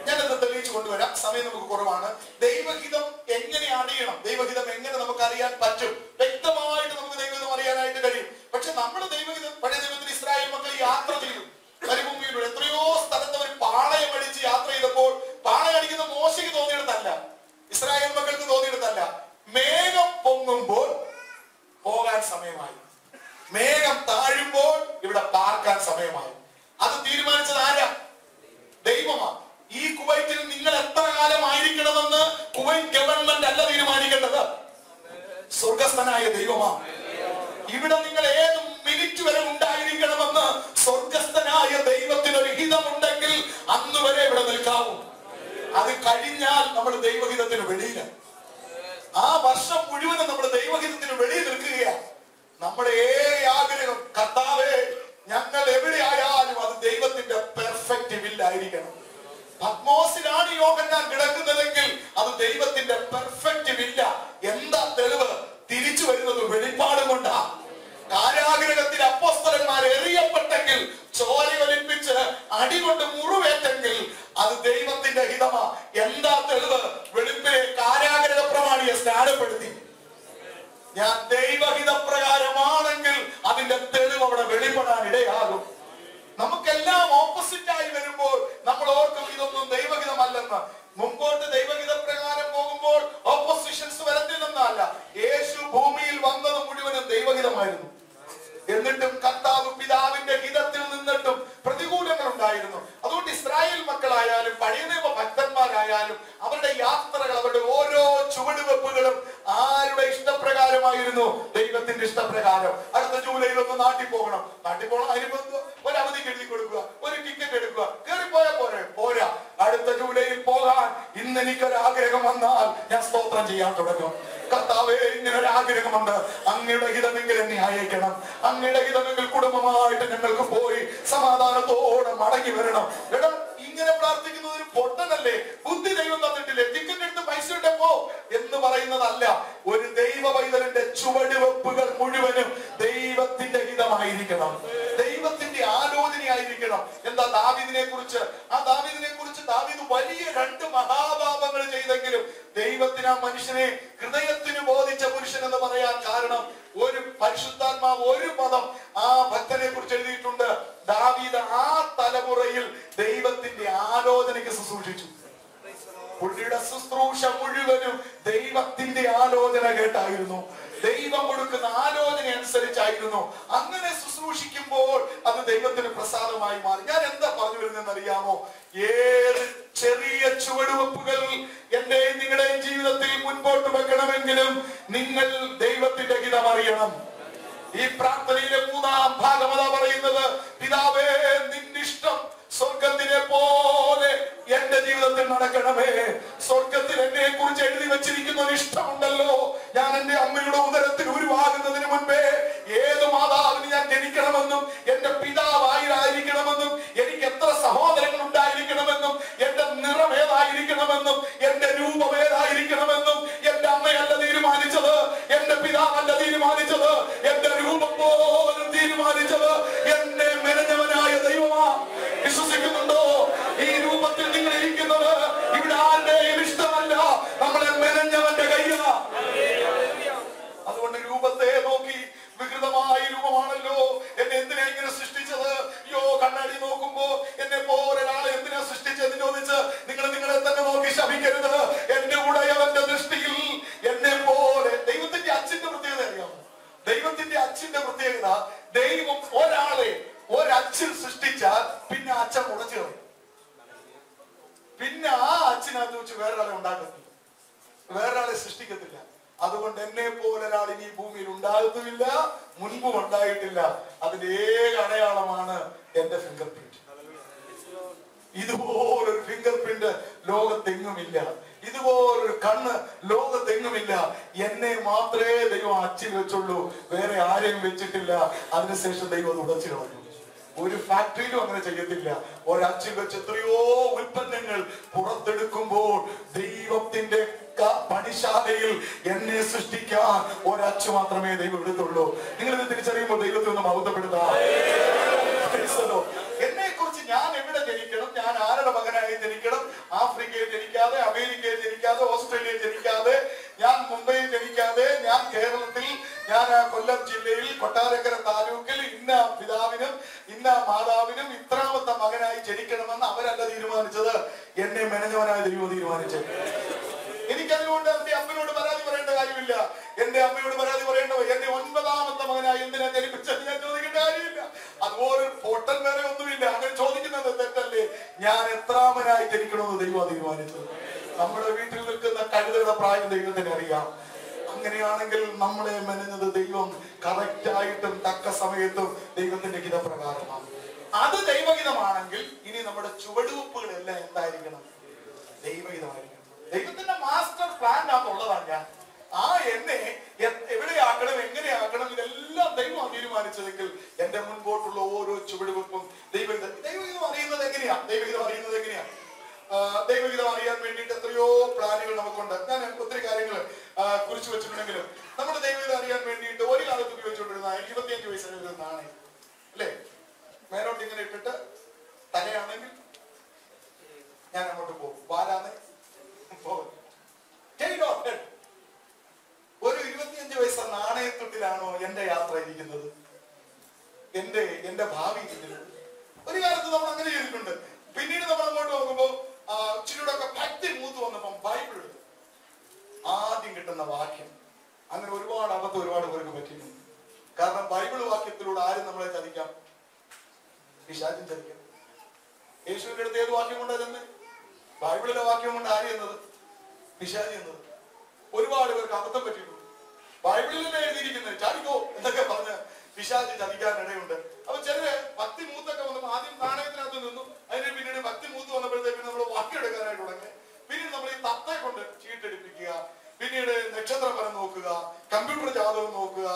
[SPEAKER 1] ഞാനത് തെളിയിച്ചു കൊണ്ടുവരാം, സമയം നമുക്ക് കുറവാണ്. ദൈവഹിതം എങ്ങനെ അറിയണം, ദൈവഹിതം എങ്ങനെ നമുക്ക് അറിയാൻ പറ്റും? വ്യക്തമായിട്ട് നമുക്ക് ദൈവഹിതം അറിയാനായിട്ട് കഴിയും. പക്ഷെ നമ്മൾ ദൈവഹിതം, പഴയ ദൈവത്തിൽ ഇസ്രായേൽ മക്കൾ യാത്ര ചെയ്തു മരുഭൂമിയിലൂടെ. എത്രയോ സ്ഥലത്ത് അവർ പാളയം അടിച്ച് യാത്ര ചെയ്തപ്പോൾ പാളയം അടിക്കുന്ന മോശയ്ക്ക് തോന്നിയിടത്തല്ല, ഇസ്രായേൽ മക്കൾക്ക് തോന്നിയിടത്തല്ല. മേഘം പൊങ്ങുമ്പോൾ പോകാൻ സമയമായി, മേഘം താഴുമ്പോൾ ഇവിടെ പാർക്കാൻ സമയമായി. അത് തീരുമാനിച്ചത് ആരാ? ദൈവമാണ്. ഈ കുവൈറ്റിൽ നിങ്ങൾ എത്ര കാലമായിരിക്കണമെന്ന് കുവൈറ്റ് ഗവൺമെന്റ് അല്ല തീരുമാനിക്കേണ്ടത്, സ്വർഗസ്ഥനായ ദൈവമാണ്. ഇവിടെ നിങ്ങൾ ഏത് മിനിറ്റ് വരെ ഉണ്ടായിരിക്കണമെന്ന് സ്വർഗസ്ഥനായ ദൈവത്തിനൊരു ഹിതമുണ്ടെങ്കിൽ അന്ന് വരെ ഇവിടെ നിൽക്കാവൂ. അത് കഴിഞ്ഞാൽ നമ്മൾ ദൈവഹിതത്തിന് വെളിയില്ല. ആ വർഷം മുഴുവനും നമ്മൾ ദൈവഹിതത്തിന് വെളിയിൽ നിൽക്കുകയാണ്. നമ്മുടെ ആഗ്രഹം, കർത്താവേ ഞങ്ങൾ എവിടെയായാലും അത് ദൈവത്തിന്റെ പെർഫെക്റ്റ് വില്ലായിരിക്കണം. പത്മോസിലാണ് യോഹന്നാൻ കിടക്കുന്നതെങ്കിൽ അത് ദൈവത്തിന്റെ പെർഫെക്റ്റ് വില്ല. എന്താ തെളിവ്? തിരിച്ചു വരുന്നത് വെളിപ്പാട് കൊണ്ടാ. കാരാഗ്രഹത്തിൽ അപ്പോസ്തലന്മാർ എറിയപ്പെട്ടെങ്കിൽ, ചോരയൊലിപ്പിച്ച് അടികൊണ്ട് മുറിവേറ്റെങ്കിൽ അത് ദൈവത്തിന്റെ ഹിതമാ. എന്താ തെളിവ്? വെളുപ്പിലെ കാരാഗ്രഹ പ്രമാണിയെ സ്നാനപ്പെടുത്തി. ഞാൻ ദൈവഹിതപ്രകാരമാണെങ്കിൽ അതിന്റെ തെളിവ് അവിടെ വെളിപ്പെടാൻ ഇടയാകും. നമുക്കെല്ലാം ഓപ്പോസിറ്റ് ആയി വരുമ്പോൾ നമ്മൾ ഓർക്കും ഇതൊന്നും ദൈവഹിതമല്ലെന്ന്. മുമ്പോട്ട് ദൈവഹിത പ്രകാരം പോകുമ്പോൾ ഓപ്പോസിഷൻസ് വരത്തില്ലെന്നല്ല. യേശു ഭൂമിയിൽ വന്നത് മുഴുവനും ദൈവഹിതമായിരുന്നു. എന്നിട്ടും കർത്താവ് പിതാവിന്റെ ഹിതത്തിൽ നിന്നിട്ടും പ്രതികൂലങ്ങൾ ഉണ്ടായിരുന്നു. അതുകൊണ്ട് ഇസ്രായേൽ മക്കളായാലും പഴയ നിയമ ഭക്തന്മാരായാലും അവരുടെ യാത്രകൾ, അവരുടെ ഓരോ ചുവടുവെപ്പുകളും ആരുടെ ഇഷ്ടപ്രകാരമായിരുന്നു? ദൈവത്തിന്റെ ഇഷ്ടപ്രകാരം. അടുത്ത ജൂലൈയിൽ ഒന്ന് നാട്ടിൽ പോകണം, അതിന് ഒരു അവധിക്ക് എഴുതി കൊടുക്കുക, ഒരു ടിക്കറ്റ് എടുക്കുക, കയറിപ്പോയാൽ പോരാ. അടുത്ത ജൂലൈയിൽ പോകാൻ ഇന്ന് എനിക്കൊരു ആഗ്രഹം വന്നാൽ ഞാൻ സ്തോത്രം ചെയ്യാൻ തുടങ്ങും. കർത്താവേ, ഇങ്ങനെ ഒരു ആഗ്രഹമുണ്ട്, അങ്ങയുടെ ഹിതമെങ്കിൽ എന്നെ അയക്കണം, അങ്ങയുടെ ഹിതമെങ്കിൽ കുടുംബമായിട്ട് ഞങ്ങൾക്ക് പോയി സമാധാനത്തോടെ മടങ്ങി വരണം. എടാ, ഇങ്ങനെ പ്രാർത്ഥിക്കുന്നത് ഒരു പൊട്ടനല്ലേ? ബുദ്ധി ദൈവം തന്നിട്ടില്ലേ? ടിക്കറ്റ് എടുത്ത് പൈസ ഇട്ടപ്പോ എന്ന് പറയുന്നതല്ല. ഒരു ദൈവ പൈതലിന്റെ ചുവടുവെപ്പുകൾ മുഴുവനും ദൈവത്തിന്റെ ഹിതമായിരിക്കണം, ദൈവത്തിന്റെ ആലോചനയായിരിക്കണം. എന്താ ദാവീദിനെ കുറിച്ച്? ദാവീദ് വലിയ 2 മഹാപാപങ്ങൾ ചെയ്തെങ്കിലും ദൈവത്തിന് ആ മനുഷ്യനെ ഹൃദയത്തിന് ബോധിച്ച പുരുഷൻ എന്ന് പറയാൻ കാരണം ഒരു പരിശുദ്ധാത്മാവ്, ഒരു പദം ആ ഭക്തനെ കുറിച്ച് എഴുതിയിട്ടുണ്ട്. ദാവീദ് ആ തലമുറയിൽ ദൈവത്തിന്റെ ആലോചനയ്ക്ക് ശുശ്രൂഷിച്ചു. പുള്ളിയുടെ ശുശ്രൂഷ മുഴുവനും ദൈവത്തിന്റെ ആലോചന കേട്ടായിരുന്നു, ദൈവം കൊടുക്കുന്ന ആലോചന അനുസരിച്ചായിരുന്നു. അങ്ങനെ ശുശ്രൂഷിക്കുമ്പോൾ അത് ദൈവത്തിന് പ്രസാദമായി മാറി. ഞാൻ എന്താ പറഞ്ഞു വരുന്നതെന്ന് അറിയാമോ? ഏത് ചെറിയ ചുവടുവെപ്പുകൾ എന്റെയും നിങ്ങളുടെയും ജീവിതത്തിൽ മുൻപോട്ട് വെക്കണമെങ്കിലും നിങ്ങൾ ദൈവത്തിന്റെ ഹിതം അറിയണം. ഈ പ്രാർത്ഥനയിലെ 3-ാം ഭാഗം അതാ പറയുന്നത്, പിതാവേ നിന്റെ ഇഷ്ടം സ്വർഗത്തിലെ പോലെ എന്റെ ജീവിതത്തിൽ നടക്കണമേ. സ്വർഗത്തിൽ എന്നെ കുറിച്ച് എഴുതി വെച്ചിരിക്കുന്ന ഒരു ഇഷ്ടമുണ്ടല്ലോ. ഞാൻ എന്റെ അമ്മയുടെ ഉദരത്തിൽ ഉരുവാകുന്നതിന് മുൻപേ ഏത് മാതാവിന് ഞാൻ ജനിക്കണമെന്നും എന്റെ പിതാവായിരിക്കണമെന്നും എനിക്ക് എത്ര സഹോദരങ്ങൾ ഉണ്ടായിരിക്കണമെന്നും എന്റെ നിറം ഏതായിരിക്കണമെന്നും എന്റെ രൂപം ഏതായിരിക്കണമെന്നും എന്റെ അമ്മയല്ല തീരുമാനിച്ചത്, എന്റെ പിതാവല്ല തീരുമാനിച്ചത്, എന്റെ രൂപം പോലും തീരുമാനിച്ചത് എന്നെ മെനഞ്ഞവനായ ദൈവമാ. വിശ്വസിക്കുന്നുണ്ടോ? ഈ രൂപത്തിൽ നിങ്ങൾ ഇരിക്കുന്നത് ഇവിടെ ആരുടെയും ഇഷ്ടമല്ല, നമ്മളെ മെനഞ്ഞവന്റെ കയ്യാ. അതുകൊണ്ട് രൂപത്തെ നോക്കി, വികൃതമായ രൂപമാണല്ലോ, എന്നെ എന്തിനാ ഇങ്ങനെ സൃഷ്ടിച്ചത്? കണ്ണാടി നോക്കുമ്പോ എന്നെ പോലെ ഒരാളെ എന്തിനാ സൃഷ്ടിച്ചതെന്ന് ചോദിച്ച് നിങ്ങൾ നിങ്ങളെ തന്നെ നോക്കി ശപിക്കരുത്. എന്റെ ഉടയവന്റെ ദൃഷ്ടിയിൽ എന്നെ പോലെ. ദൈവത്തിന്റെ അച്ഛന്റെ പ്രത്യേകത അറിയാമോ? ദൈവത്തിന്റെ അച്ഛന്റെ പ്രത്യേകത, ദൈവം ഒരാളെ ഒരച്ഛൻ സൃഷ്ടിച്ചാൽ പിന്നെ അച്ഛൻ മുളച്ചു കളയും. പിന്നെ ആ അച്ഛനകത്ത് വെച്ച് വേറൊരാളെ ഉണ്ടാക്കത്തില്ല, വേറൊരാളെ സൃഷ്ടിക്കത്തില്ല. അതുകൊണ്ട് എന്നെ പോലെ ഒരാൾ ഇനി ഭൂമിയിൽ ഉണ്ടാകുന്നില്ല, മുൻപും ഉണ്ടായിട്ടില്ല. അതിന്റെ ഏക അടയാളമാണ് എന്റെ ഫിംഗർ പ്രിന്റ്. ഇതുപോലൊരു ഫിംഗർ പ്രിന്റ് ലോകത്തെങ്ങുമില്ല, ഇതുപോലൊരു കണ്ണ് ലോകത്തെങ്ങുമില്ല. എന്നെ മാത്രമേ ദൈവം അച്ചിൽ വെച്ചുള്ളൂ, വേറെ ആരെയും വെച്ചിട്ടില്ല. അതിനുശേഷം ദൈവം അത് ഉടച്ചു കളഞ്ഞു. ഒരു ഫാക്ടറിയിലും അങ്ങനെ ചെയ്യത്തില്ല. ഒരച്ചിൽ വെച്ച് എത്രയോ ഉൽപ്പന്നങ്ങൾ പുറത്തെടുക്കുമ്പോൾ ദൈവത്തിന്റെ പണിശാലയിൽ എന്നെ സൃഷ്ടിക്കാൻ ഒരച്ചു മാത്രമേ ദൈവം എടുത്തുള്ളൂ. നിങ്ങൾ ഇത് തിരിച്ചറിയുമ്പോൾ ദൈവത്തെ ഒന്ന് മഹത്വപ്പെടുത്താം. എന്നെ കുറിച്ച് ഞാൻ എവിടെ ജനിക്കണം, കൊട്ടാരക്കര താലൂക്കിൽ ഇന്ന പിതാവിനും ഇന്ന മാതാവിനും ഇത്രാമത്തെ മകനായി ജനിക്കണമെന്ന് അവരല്ല തീരുമാനിച്ചത്, എന്നെ മെനഞ്ഞവനായ ദൈവം തീരുമാനിച്ചത്. എനിക്കതുകൊണ്ട് എന്റെ അമ്മയോട് പരാതി പറയേണ്ട കാര്യമില്ല. എന്റെ അമ്മയോട് പരാതി പറയേണ്ടവ എന്നെ 9ാമത്തെ മകനായി എന്തിനാ ജനിപ്പിച്ചത് ഞാൻ ചോദിക്കേണ്ട കാര്യമില്ല. അതുപോലെ പൊട്ടൻ വേറെ ഒന്നുമില്ല. അങ്ങനെ ചോദിക്കുന്നത് തെറ്റല്ലേ? ഞാൻ എത്രാമനായി ജനിക്കണമെന്ന് ദൈവം തീരുമാനിച്ചത്. നമ്മുടെ വീട്ടിൽ നിൽക്കുന്ന കഴുതയുടെ പ്രായം ദൈവത്തിന് അറിയാം. അങ്ങനെയാണെങ്കിൽ നമ്മളെ മെനഞ്ഞത് ദൈവം കറക്റ്റായിട്ടും തക്ക സമയത്തും ദൈവത്തിന്റെ ഹിതപ്രകാരമാണ്. അത് ദൈവഹിതമാണെങ്കിൽ ഇനി നമ്മുടെ ചുവടുവെപ്പുകളെല്ലാം എന്തായിരിക്കണം? ദൈവഹിതമായിരിക്കണം. ദൈവത്തിന്റെ മാസ്റ്റർ പ്ലാനിനകത്തുള്ളതാണ് ഞാൻ. ആ എന്നെ എവിടെയാക്കണം, എങ്ങനെയാക്കണം, ഇതെല്ലാം ദൈവം തീരുമാനിച്ചതെങ്കിൽ എന്റെ മുൻപോട്ടുള്ള ഓരോ ചുവടുവെപ്പും ദൈവഹിതം അറിയുന്നത് എങ്ങനെയാ? ദൈവഹിതം അറിയാൻ വേണ്ടിയിട്ട് എത്രയോ പ്ലാനുകൾ നമുക്കുണ്ട്. ഞാൻ ഒത്തിരി കാര്യങ്ങൾ കുറിച്ചു വെച്ചിട്ടുണ്ടെങ്കിലും നമ്മുടെ ദൈവഹിതം അറിയാൻ വേണ്ടിയിട്ട് ഒരു കാലത്ത് ഉപയോഗിച്ചുകൊണ്ടിരുന്ന 25 വയസ്സിന് ഒരു നാണയം അല്ലേ, മേലോട്ട് ഇങ്ങനെ ഇട്ടിട്ട് തലയാണെങ്കിൽ ഞാൻ അങ്ങോട്ട് പോകും, വാലാന്ന് പോകും. ഒരു 25 വയസ്സ് നാണയത്തൊട്ടിലാണോ എന്റെ യാത്ര ഇരിക്കുന്നത്, എന്റെ ഭാവി ഇരിക്കുന്നത്? ഒരു കാലത്ത് നമ്മൾ അങ്ങനെ ചെയ്തിട്ടുണ്ട്. പിന്നീട് നമ്മൾ അങ്ങോട്ട് നോക്കുമ്പോ ഇച്ചിരിയോടൊക്കെ ഭക്തി മൂത്ത് വന്നപ്പം ബൈബിൾ എടുത്തു, ആദ്യം കിട്ടുന്ന വാക്യം. അങ്ങനെ ഒരുപാട് അബദ്ധം ഒരുപാട് പേർക്ക് പറ്റിയിട്ടുണ്ട്. കാരണം ബൈബിൾ വാക്യത്തിലൂടെ ആരും നമ്മളെ ചതിക്കാം, പിശാചും ചതിക്കാം. യേശുവിന്റെ അടുത്ത് ഏത് വാക്യം കൊണ്ടാ ചെന്ന്? ബൈബിളിലെ വാക്യം കൊണ്ട് ആര് എന്നത്? പിശാചി എന്നത്. ഒരുപാട് പേർക്ക് അബദ്ധം പറ്റിയിട്ടുണ്ട്. ബൈബിളിലെ എഴുതിയിരിക്കുന്നത് ചാടിക്കോ എന്നൊക്കെ പറഞ്ഞ് പിശാചി ചതിക്കാൻ ഇടയുണ്ട്. അപ്പൊ ചിലര് ഭക്തി മൂത്തൊക്കെ വന്നപ്പോ ആദ്യം നാണയത്തിനകത്ത് നിന്നു, അതിന് പിന്നീട് ഭക്തി മൂത്ത് വന്നപ്പോഴത്തേക്ക് നമ്മൾ വാക്യം എടുക്കാനായിട്ട് തുടങ്ങി. പിന്നീട് നമ്മൾ ഈ തത്തയെ കൊണ്ട് ചീട്ടെടുപ്പിക്കുക, പിന്നീട് നക്ഷത്രഫലം നോക്കുക, കമ്പ്യൂട്ടർ ജാതകം നോക്കുക,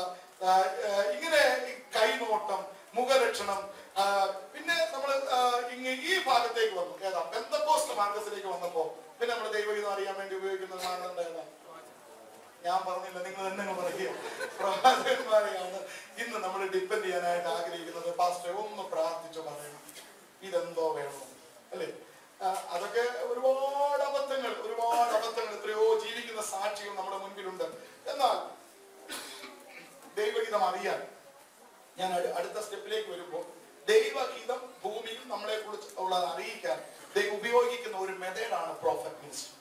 [SPEAKER 1] ഇങ്ങനെ കൈനോട്ടം, മുഖലക്ഷണം. പിന്നെ നമ്മൾ ഈ ഭാഗത്തേക്ക് വന്നു. ഏതാ? പെന്തക്കോസ്റ്റ് മാർഗത്തിലേക്ക് വന്നപ്പോ പിന്നെ നമ്മൾ ദൈവഹിതം അറിയാൻ വേണ്ടി ഉപയോഗിക്കുന്ന മാനദണ്ഡം ഏതാ? ഞാൻ പറഞ്ഞില്ല, നിങ്ങൾ തന്നെ പറയുക. പ്രവാചകന്മാരെയാണ് ഇന്ന് നമ്മൾ ഡിപ്പെൻഡ് ചെയ്യാനായിട്ട് ആഗ്രഹിക്കുന്നത്. പാസ്റ്റർ ഒന്ന് പ്രാർത്ഥിച്ചു പറയണം, ഇതെന്തോ വേണം അല്ലേ? അതൊക്കെ ഒരുപാട് അബദ്ധങ്ങൾ, എത്രയോ ജീവിക്കുന്ന സാക്ഷികൾ നമ്മുടെ മുൻപിലുണ്ട്. എന്നാൽ ദൈവഹിതം അറിയാൻ ഞാൻ അടുത്ത സ്റ്റെപ്പിലേക്ക് വരുമ്പോൾ ദൈവഹിതം ഭൂമിയിൽ നമ്മളെ കുറിച്ച് ഉള്ളത് അറിയിക്കാൻ ദൈവം ഉപയോഗിക്കുന്ന ഒരു മെത്തേഡാണ് പ്രോഫറ്റ് മിനിസ്ട്രി.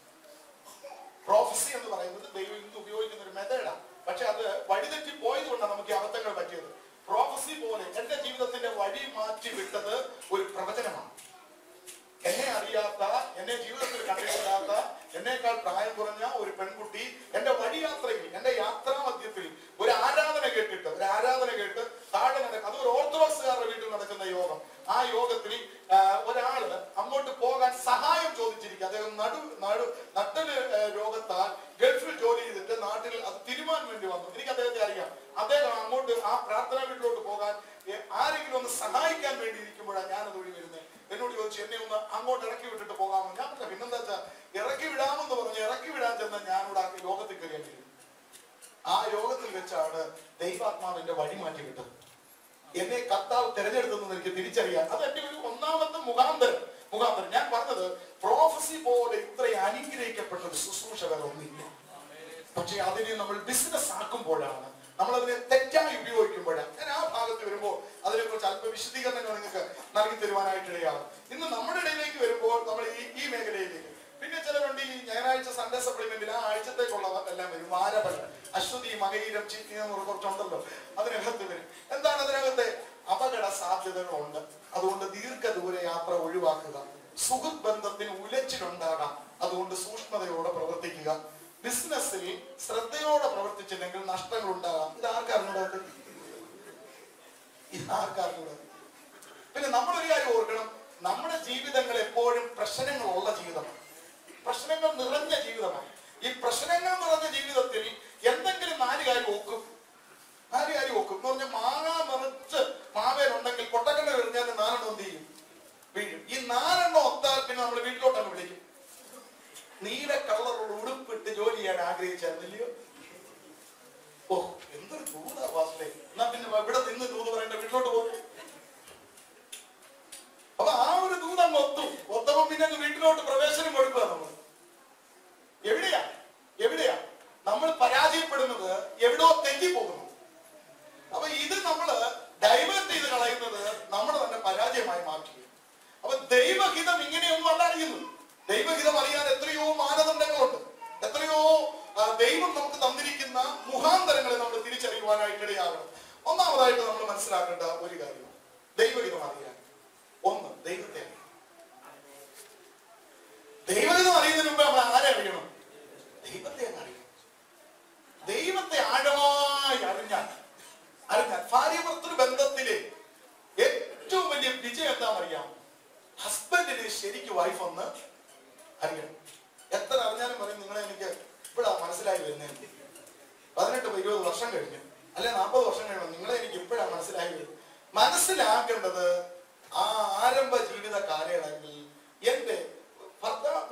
[SPEAKER 1] പ്രോഫസി എന്ന് പറയുന്നത് ദൈവം ഇന്ന് ഉപയോഗിക്കുന്ന ഒരു മെത്തേഡാണ്. പക്ഷെ അത് വഴിതെറ്റി പോയത് കൊണ്ടാണ് നമുക്ക് അബദ്ധങ്ങൾ പറ്റിയത്. പ്രോഫസി പോലെ എന്റെ ജീവിതത്തിന്റെ വഴി മാറ്റി വിട്ടത് ഒരു പ്രവചനമാണ്. എന്നെ അറിയാത്ത, എന്നെ ജീവിതത്തിൽ കണ്ടിട്ടില്ലാത്ത, എന്നേക്കാൾ പ്രായം കുറഞ്ഞ ഒരു പെൺകുട്ടി എന്റെ വഴിയാത്രയിൽ, എന്റെ യാത്രാ മധ്യത്തിൽ ഒരു ആരാധന കേട്ട് താഴെ നടക്കുക. അത് ഒരു ഓർത്തഡോക്സുകാരുടെ വീട്ടിൽ നടക്കുന്ന യോഗം. ആ യോഗത്തിൽ ഒരാള് അങ്ങോട്ട് പോകാൻ സഹായം ചോദിച്ചിരിക്കുക. അദ്ദേഹം നട്ടല് രോഗത്താൽ ഗൾഫിൽ ജോലി ചെയ്തിട്ട് നാട്ടിൽ അത് തിരുമാൻ വേണ്ടി വന്നു. എനിക്ക് അദ്ദേഹത്തെ അറിയാം. അദ്ദേഹം അങ്ങോട്ട് ആ പ്രാർത്ഥനാ വീട്ടിലോട്ട് പോകാൻ ആരെങ്കിലും ഒന്ന് സഹായിക്കാൻ വേണ്ടി ഇരിക്കുമ്പോഴാണ് ഞാനത് വഴി വരുന്നത്. എന്നോട് ചോദിച്ചു, എന്നെ ഒന്ന് അങ്ങോട്ട് ഇറക്കി വിട്ടിട്ട് പോകാമോ? ഞാൻ പറഞ്ഞ പിന്നെന്താ വെച്ചാൽ ഇറക്കി വിടാമെന്ന് പറഞ്ഞ് ഇറക്കി വിടാൻ ചെന്ന ഞാനിവിടെ യോഗത്തിൽ കയറിയാൽ ആ യോഗത്തിൽ വെച്ചാണ് ദൈവാത്മാവിന്റെ വഴി മാറ്റി വിട്ടത്. എന്നെ കർത്താവ് തെരഞ്ഞെടുത്തെന്ന് എനിക്ക് തിരിച്ചറിയാൻ അത് എന്റെ ഒരു ഒന്നാമത്തെ മുഖാന്തരം. ഞാൻ പറഞ്ഞത് പ്രോഫസി പോലെ ഇത്രയും അനുഗ്രഹിക്കപ്പെട്ട ഒരു ശുശ്രൂഷ വേറെ ഒന്നില്ല. പക്ഷെ അതിനെ നമ്മൾ ബിസിനസ് ആക്കുമ്പോഴാണ്, നമ്മളതിനെ തെറ്റായി ഉപയോഗിക്കുമ്പോഴാണ്. ഞാൻ ആ ഭാഗത്ത് വരുമ്പോൾ അതിനെക്കുറിച്ച് അല്പ വിശദീകരണങ്ങൾ നിങ്ങൾക്ക് നൽകി തരുവാനായിട്ടിടയാകും. ഇന്ന് നമ്മുടെ ഇടയിലേക്ക് വരുമ്പോൾ നമ്മൾ ഈ മേഖലയിലേക്ക്, പിന്നെ ചിലരുണ്ട് ഈ ഞായറാഴ്ച സൺഡേ സപ്ലിമെന്റിൽ ആ ആഴ്ചത്തേക്കുള്ളവർ എല്ലാം വരും. വാരഫലം, അശ്വതി, മകയിരം, കുറച്ചുണ്ടല്ലോ അതിനകത്ത് വരും. എന്താണ് അതിനകത്തെ? അപകട സാധ്യതകളുണ്ട്. അതുകൊണ്ട് ദീർഘദൂര യാത്ര ഒഴിവാക്കുക. സുഹൃത്ത് ബന്ധത്തിന് ഉലച്ചിലുണ്ടാകാം. അതുകൊണ്ട് സൂക്ഷ്മതയോടെ പ്രവർത്തിക്കുക. ബിസിനസ്സിൽ ശ്രദ്ധയോടെ പ്രവർത്തിച്ചില്ലെങ്കിൽ നഷ്ടങ്ങൾ ഉണ്ടാകാം. ഇതാർക്കറിഞ്ഞൂടാ? പിന്നെ നമ്മളൊരു കാര്യം ഓർക്കണം, നമ്മുടെ ജീവിതങ്ങൾ എപ്പോഴും പ്രശ്നങ്ങളുള്ള ജീവിതമാണ്, പ്രശ്നങ്ങൾ നിറഞ്ഞ ജീവിതമാണ്. ഈ പ്രശ്നങ്ങൾ നിറഞ്ഞ ജീവിതത്തിൽ എന്തെങ്കിലും 4 കാര്യം ഒക്കും എന്ന് പറഞ്ഞാൽ മാങ്ങ നിറച്ച് മാവേലുണ്ടെങ്കിൽ കൊട്ടക്കണ്ണ എറിഞ്ഞാൽ 4 എന്ത് ചെയ്യും? വീഴും. ഈ 4 ഒത്താൽ പിന്നെ നമ്മൾ വീട്ടിലോട്ടങ്ങ് വിളിക്കും. നീല കളറുള്ള ഉടുപ്പിട്ട് ജോലി ചെയ്യാൻ ആഗ്രഹിച്ചായിരുന്നില്ലയോ? ഓ, എന്തൊരു ദൂതാ വാസേ. എന്നാ പിന്നെ ഇവിടെ നിന്ന് ദൂത് പറയേണ്ട, വീട്ടിലോട്ട് പോകും. അപ്പൊ ആ ഒരു ദൂതം ഒത്തപ്പം പിന്നെ വീട്ടിലോട്ട് പ്രവേശനം കൊടുക്കുക. നമ്മൾ എവിടെയാ നമ്മൾ പരാജയപ്പെടുന്നത്? എവിടോ തെറ്റിപ്പോകുന്നു. അപ്പൊ ഇത് ദൈവം നമുക്ക് തന്നിരിക്കുന്ന മുഖാന്തരങ്ങളെ നമ്മൾ തിരിച്ചറിയുവാനായിട്ട് ഇടയാകണം. ഒന്നാമതായിട്ട് നമ്മൾ മനസ്സിലാക്കേണ്ട ഒരു കാര്യം, ദൈവഹിതം അറിയാൻ. ഒന്ന്, ദൈവത്തെ അറിയാം. ദൈവഹിതം അറിയുന്നതിന് മുമ്പ് നമ്മൾ ആരെ അറിയണം? ദൈവത്തെ അറിയണം. ദൈവത്തെ ആഴമായി അറിഞ്ഞാൽ ഭാര്യ-ഭർത്തൃ ബന്ധത്തിലെ ഏറ്റവും വലിയ വിജയം എന്താണെന്നറിയാം? ഹസ്ബൻഡിനെ ശരിക്കും വൈഫ് ഒന്ന് അറിയണം. എത്ര അറിഞ്ഞാലും പറയും നിങ്ങളെ എനിക്ക് ഇപ്പോഴാ മനസ്സിലായി വരുന്നത്. 18-20 വർഷം കഴിഞ്ഞു, അല്ലെ 40 വർഷം കഴിഞ്ഞു, നിങ്ങളെ എനിക്ക് ഇപ്പോഴാ മനസ്സിലായി വരുന്നത്. മനസ്സിലാക്കേണ്ടത് ആ ആരംഭ ജീവിത കാലയളവിൽ എന്റെ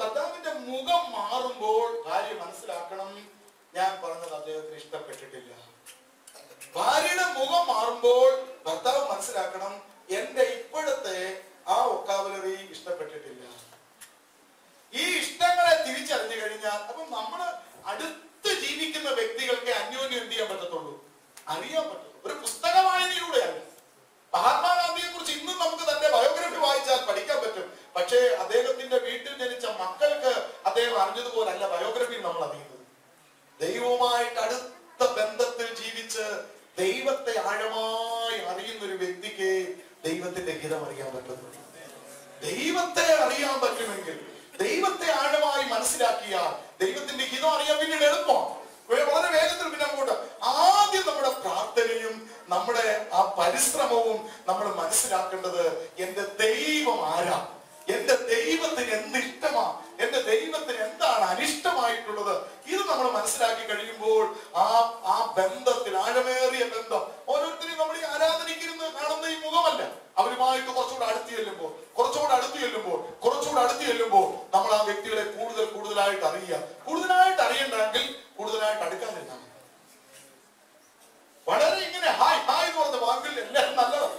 [SPEAKER 1] ഭർത്താവിന്റെ മുഖം മാറുമ്പോൾ ഭാര്യ മനസ്സിലാക്കണം, ഞാൻ പറഞ്ഞത് അദ്ദേഹത്തിന് ഇഷ്ടപ്പെട്ടിട്ടില്ല. ഭാര്യയുടെ മുഖം മാറുമ്പോൾ ഭർത്താവ് മനസ്സിലാക്കണം, എന്റെ ഇപ്പോഴത്തെ ആ വൊക്കാബുലറി ഇഷ്ടപ്പെട്ടിട്ടില്ല. ഈ ഇഷ്ടങ്ങളെ തിരിച്ചറിഞ്ഞു കഴിഞ്ഞാൽ അപ്പം നമ്മള് അടുത്ത് ജീവിക്കുന്ന വ്യക്തികൾക്ക് അന്യോന്യം എന്ത് ചെയ്യാൻ പറ്റത്തുള്ളൂ? അറിയാൻ പറ്റും. ഒരു പുസ്തക വായനയിലൂടെയാണ്. മഹാത്മാഗാന്ധിയെ കുറിച്ച് ഇന്നും നമുക്ക് തന്റെ ബയോഗ്രഫി വായിച്ചാൽ പഠിക്കാൻ പറ്റും. പക്ഷേ അദ്ദേഹത്തിന്റെ വീട്ടിൽ ജനിച്ച മക്കൾക്ക് അദ്ദേഹം അറിഞ്ഞതുപോലല്ല ബയോഗ്രഫി നമ്മൾ അറിയുന്നത്. ദൈവവുമായിട്ട് അടുത്ത ബന്ധത്തിൽ ജീവിച്ച് ദൈവത്തെ ആഴമായി അറിയുന്ന ഒരു വ്യക്തിക്ക് ദൈവത്തിന്റെ ഹിതം അറിയാൻ പറ്റുന്നു. ദൈവത്തെ അറിയാൻ പറ്റുമെങ്കിൽ, ദൈവത്തെ ആഴമായി മനസ്സിലാക്കിയാൽ ദൈവത്തിന്റെ ഹിതം അറിയാൻ പിന്നീട് എളുപ്പമാണ്. വളരെ വേഗത്തിൽ പിന്നെ അങ്ങോട്ട് ആദ്യം നമ്മുടെ പ്രാർത്ഥനയും നമ്മുടെ ആ പരിശ്രമവും നമ്മൾ മനസ്സിലാക്കേണ്ടത് എന്റെ ദൈവം ആരാ, എന്റെ ദൈവത്തിന് എന്തിഷ്ടമാ, എന്റെ ദൈവത്തിന് എന്താണ് അനിഷ്ടമായിട്ടുള്ളത്. ഇത് നമ്മൾ മനസ്സിലാക്കി കഴിയുമ്പോൾ ആ ബന്ധത്തിൽ ആഴമേറിയ ബന്ധം, ഓരോരുത്തരെയും നമ്മൾ ഈ ആരാധനയ്ക്കിരുന്ന് കാണുന്ന ഈ മുഖമല്ല, അവരുമായിട്ട് കുറച്ചുകൂടെ അടുത്ത് ചെല്ലുമ്പോൾ നമ്മൾ ആ വ്യക്തികളെ കൂടുതലായിട്ട് അറിയുക. കൂടുതലായിട്ട് അറിയണ്ടെങ്കിൽ കൂടുതലായിട്ട് അടുക്കാതിരുന്നാൽ മതി. വളരെ ഇങ്ങനെ ഹായ് ഹായ് എന്ന് പറഞ്ഞ വാക്കിൽ എല്ലാവരും നല്ലതാണ്.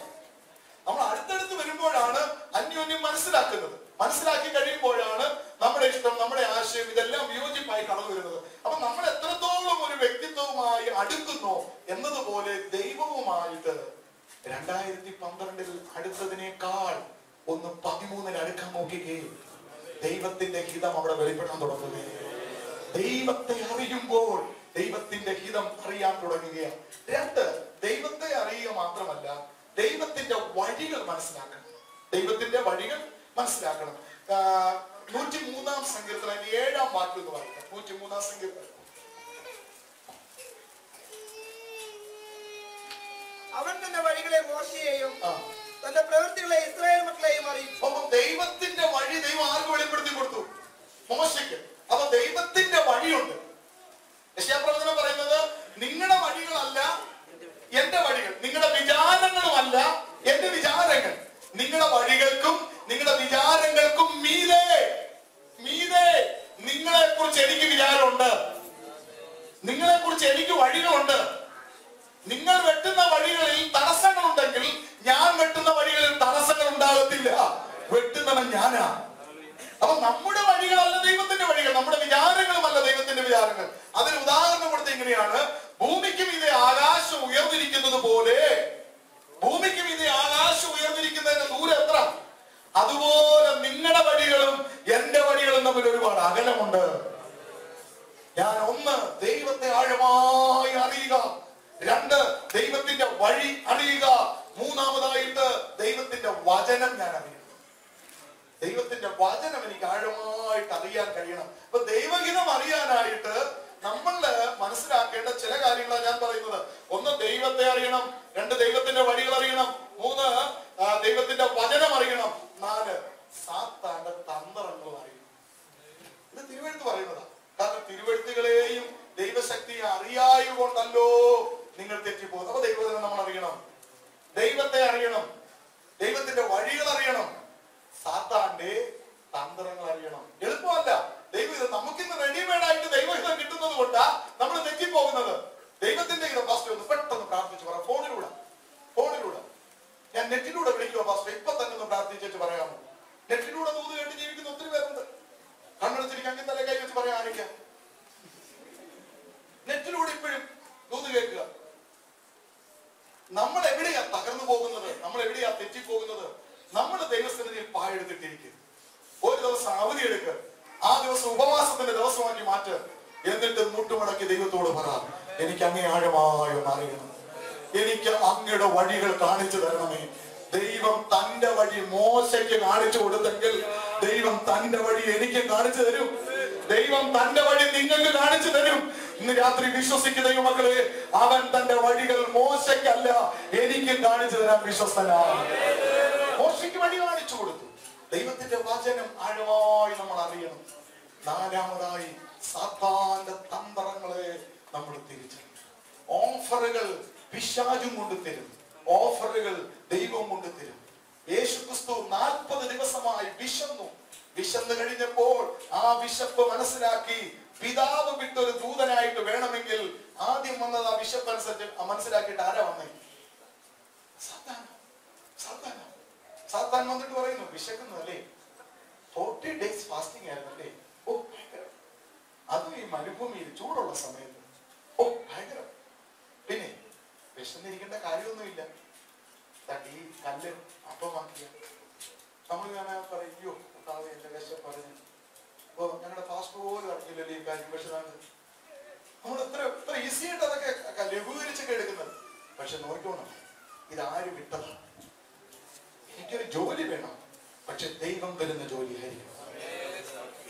[SPEAKER 1] നമ്മൾ അടുത്തടുത്ത് വരുമ്പോഴാണ് അന്യോന്യം മനസ്സിലാക്കുന്നത്. മനസ്സിലാക്കി കഴിയുമ്പോഴാണ് നമ്മുടെ ഇഷ്ടം, നമ്മുടെ ആശയം ഇതെല്ലാം വിയോജിപ്പായി കടന്നു വരുന്നത്. അപ്പൊ നമ്മൾ എത്രത്തോളം ഒരു വ്യക്തിത്വവുമായി അടുക്കുന്നോ എന്നതുപോലെ ദൈവവുമായിട്ട് 2012 അടുത്തതിനേക്കാൾ 13 അടുക്കാൻ നോക്കുകയും ദൈവത്തിന്റെ ഹിതം അവിടെ വെളിപ്പെടാൻ തുടങ്ങുകയും ദൈവത്തെ അറിയുമ്പോൾ ദൈവത്തിന്റെ ഹിതം അറിയാൻ തുടങ്ങുകയാണ്. 2, ദൈവത്തെ അറിയുക മാത്രമല്ല, ദൈവത്തിന്റെ വഴികൾ മനസ്സിലാക്കണം. ദൈവത്തിന്റെ വഴികൾ മനസ്സിലാക്കണം. 103-ാം സങ്കീർത്തനം 7-ാം വാക്യം എന്ന് പറയുന്നത്. 103-ാം സങ്കീർത്തനം.
[SPEAKER 3] അവൻ തന്റെ വഴികളെ മോശയെയും തന്റെ പ്രവൃത്തികളെ ഇസ്രായേൽ മക്കളെയും അറിയിച്ചു.
[SPEAKER 1] ദൈവത്തിന്റെ വഴി ദൈവം ആർക്ക് വെളിപ്പെടുത്തി കൊടുത്തു? മോശയ്ക്ക്. അപ്പൊ ദൈവത്തിന്റെ വഴിയുണ്ട്. യെശയ്യാപ്രവചനം പറയുന്നത് നിങ്ങളുടെ വഴികളല്ല എന്റെ വഴികൾ, നിങ്ങളുടെ വിചാരങ്ങളുമല്ല എന്റെ വിചാരങ്ങൾ. നിങ്ങളുടെ വഴികൾക്കും നിങ്ങളുടെ വിചാരങ്ങൾക്കും മീതെ നിങ്ങളെ കുറിച്ച് എനിക്ക് വിചാരമുണ്ട്, നിങ്ങളെ കുറിച്ച് എനിക്ക് വഴികളുണ്ട്. നിങ്ങൾ വെട്ടുന്ന വഴികളിൽ തടസ്സങ്ങളുണ്ടെങ്കിൽ ഞാൻ വെട്ടുന്ന വഴികളിൽ തടസ്സങ്ങൾ ഉണ്ടാകത്തില്ല. വെട്ടുന്നവൻ ഞാനാ. അപ്പൊ നമ്മുടെ വഴികളല്ല ദൈവത്തിന്റെ വഴികൾ, നമ്മുടെ വിചാരങ്ങളുമല്ല ദൈവത്തിന്റെ വിചാരങ്ങൾ. അതിന് ഉദാഹരണം കൊടുത്ത് ഇങ്ങനെയാണ്, ഭൂമിക്ക് മീതെ ആകാശം ഉയർന്നിരിക്കുന്നത് പോലെ, ഭൂമിക്ക് മീതെ ആകാശം ഉയർന്നിരിക്കുന്നതിന്റെ ദൂരം എത്ര, അതുപോലെ നിങ്ങളുടെ വഴികളും എന്റെ വഴികളും തമ്മിൽ ഒരുപാട് അകലമുണ്ട്. ഞാൻ 1, ദൈവത്തെ ആഴമായി അറിയുക. 2, ദൈവത്തിന്റെ വഴി അറിയുക. 3-ാമതായിട്ട് ദൈവത്തിന്റെ വചനം ഞാൻ അറിയണം. ദൈവത്തിന്റെ വചനം എനിക്ക് ആഴമായിട്ട് അറിയാൻ കഴിയണം. അപ്പൊ ദൈവഹിതം അറിയാനായിട്ട് നമ്മൾ മനസ്സിലാക്കേണ്ട ചില കാര്യങ്ങളാണ് ഞാൻ പറയുന്നത്. 1, ദൈവത്തെ അറിയണം. 2, ദൈവത്തിന്റെ വഴികൾ അറിയണം. 3, ദൈവത്തിന്റെ വചനം അറിയണം. 4, സാത്താന്റെ തന്ത്രങ്ങൾ അറിയണം. ഇത് തിരുവെഴുത്ത് പറയുന്നതാണ്. കാരണം തിരുവെഴുത്തുകളെയും ദൈവശക്തിയെ അറിയായതുകൊണ്ടല്ലോ നിങ്ങൾ തെറ്റിപ്പോകുന്നത്. അപ്പൊ ദൈവത്തിനെ നമ്മൾ അറിയണം, ദൈവത്തെ അറിയണം, ദൈവത്തിന്റെ വഴികൾ അറിയണം, സാത്താന്റെ തന്ത്രങ്ങൾ അറിയണം. എളുപ്പമല്ല. ദൈവഹിതം നമുക്കിന്ന് റെഡിമെയ്ഡ് ആയിട്ട് ദൈവഹിതം കിട്ടുന്നത് കൊണ്ടാ നമ്മൾ തെറ്റിപ്പോകുന്നത്. ദൈവത്തിന്റെ ഹിതം പാസ്റ്റർ ഒന്ന് പെട്ടെന്ന് പ്രാർത്ഥിച്ചു പറ. ഫോണിലൂടെ ഞാൻ നെറ്റിലൂടെ വിളിക്കുക പാസ്റ്റർ, ഇപ്പൊ തന്നെ ഒന്ന് പ്രാർത്ഥിച്ചു പറയാമോ? നെറ്റിലൂടെ ദൂത് കേട്ട് ജീവിക്കുന്ന ഒത്തിരി പേരുണ്ട്. കണ്ണെടുത്തിരിക്കാൻ തല കൈ വെച്ച് പറയാൻ ആയിരിക്കാം. നെറ്റിലൂടെ ഇപ്പോഴും ദൂത് കേൾക്കുക. നമ്മൾ എവിടെയാ തകർന്നു പോകുന്നത്? നമ്മൾ എവിടെയാ തെറ്റിപ്പോകുന്നത്? നമ്മൾ ദൈവസന്നിധിയിൽ പായെടുത്തിട്ടിരിക്കും. ഒരു ദിവസം അവധി എടുക്കുക, ആ ദിവസം ഉപവാസത്തിന്റെ ദിവസമാക്കി മാറ്റുക. എന്നിട്ട് മുട്ടുമടക്കി ദൈവത്തോട് പറ, എനിക്ക് അങ്ങേ ആഴമായി ഒന്ന് അറിയണം, എനിക്ക് അങ്ങയുടെ വഴികൾ കാണിച്ചു തരണമേ. ദൈവം തന്റെ വഴി മോശയ്ക്ക് കാണിച്ചു കൊടുത്തെങ്കിൽ ദൈവം തന്റെ വഴി എനിക്ക് കാണിച്ചു തരും. ദൈവം തന്റെ വഴി നിങ്ങൾക്ക് കാണിച്ചു തരും. ഇന്ന് രാത്രി വിശ്വസിക്കുന്ന ദൈവമക്കളെ, അവൻ തന്റെ വഴികൾ മോശയ്ക്കല്ല എനിക്ക് കാണിച്ചു തരാൻ വിശ്വസ്തനാണ്. മോശയ്ക്ക് വഴി കാണിച്ചു കൊടുത്തു. ദൈവത്തിന്റെ വചനം ആഴമായി നമ്മൾ അറിയണം. നാലാമതായി സാത്താന്റെ തന്ത്രങ്ങളെ നമ്മൾ തിരിച്ചറിയണം. ഓഫറുകൾ പിശാചും കൊണ്ട് തരും, ഓഫറുകൾ ദൈവം കൊണ്ട് തരും. യേശുക്രിസ്തു 40 ദിവസമായി വിശന്നു കഴിഞ്ഞപ്പോൾ ആ വിശപ്പ് മനസ്സിലാക്കി പിതാവ് വിട്ടൊരു ദൂതനായിട്ട് വേണമെങ്കിൽ ആദ്യം വന്നത് ആ വിശപ്പ് മനസ്സിലാക്കിയിട്ട് ആരാ വന്നേ? സാത്താൻ വന്നിട്ട് പറയുന്നു, വിശക്കുന്നു അല്ലേ, 40 days ഫാസ്റ്റിംഗ് ആയിരുന്നു അല്ലേ, ഓ ഭയങ്കരം, അതും ഈ മരുഭൂമിയിൽ ചൂടുള്ള സമയത്ത്, ഓ ഭയങ്കരം. പിന്നെ വിശന്നിരിക്കേണ്ട കാര്യമൊന്നുമില്ല, ഈ കല്ല് അപ്പമാക്കിയ നമ്മൾ ഞാൻ പറയോ എന്റെ വിശപ്പ് പറഞ്ഞു, ഓ ഞങ്ങളുടെ ഫാസ്റ്റ് പോലും അറിഞ്ഞില്ലല്ലോ ഈ കാര്യം. പക്ഷെ നമ്മൾ എത്ര ഈസി ആയിട്ട് അതൊക്കെ ലഘൂകരിച്ചൊക്കെ എടുക്കുന്നത്. പക്ഷെ നോക്കണം, ഇതാര് വിട്ടതാണ്? എനിക്കൊരു ജോലി വേണം, പക്ഷെ ദൈവം തരുന്ന ജോലിയായിരിക്കണം.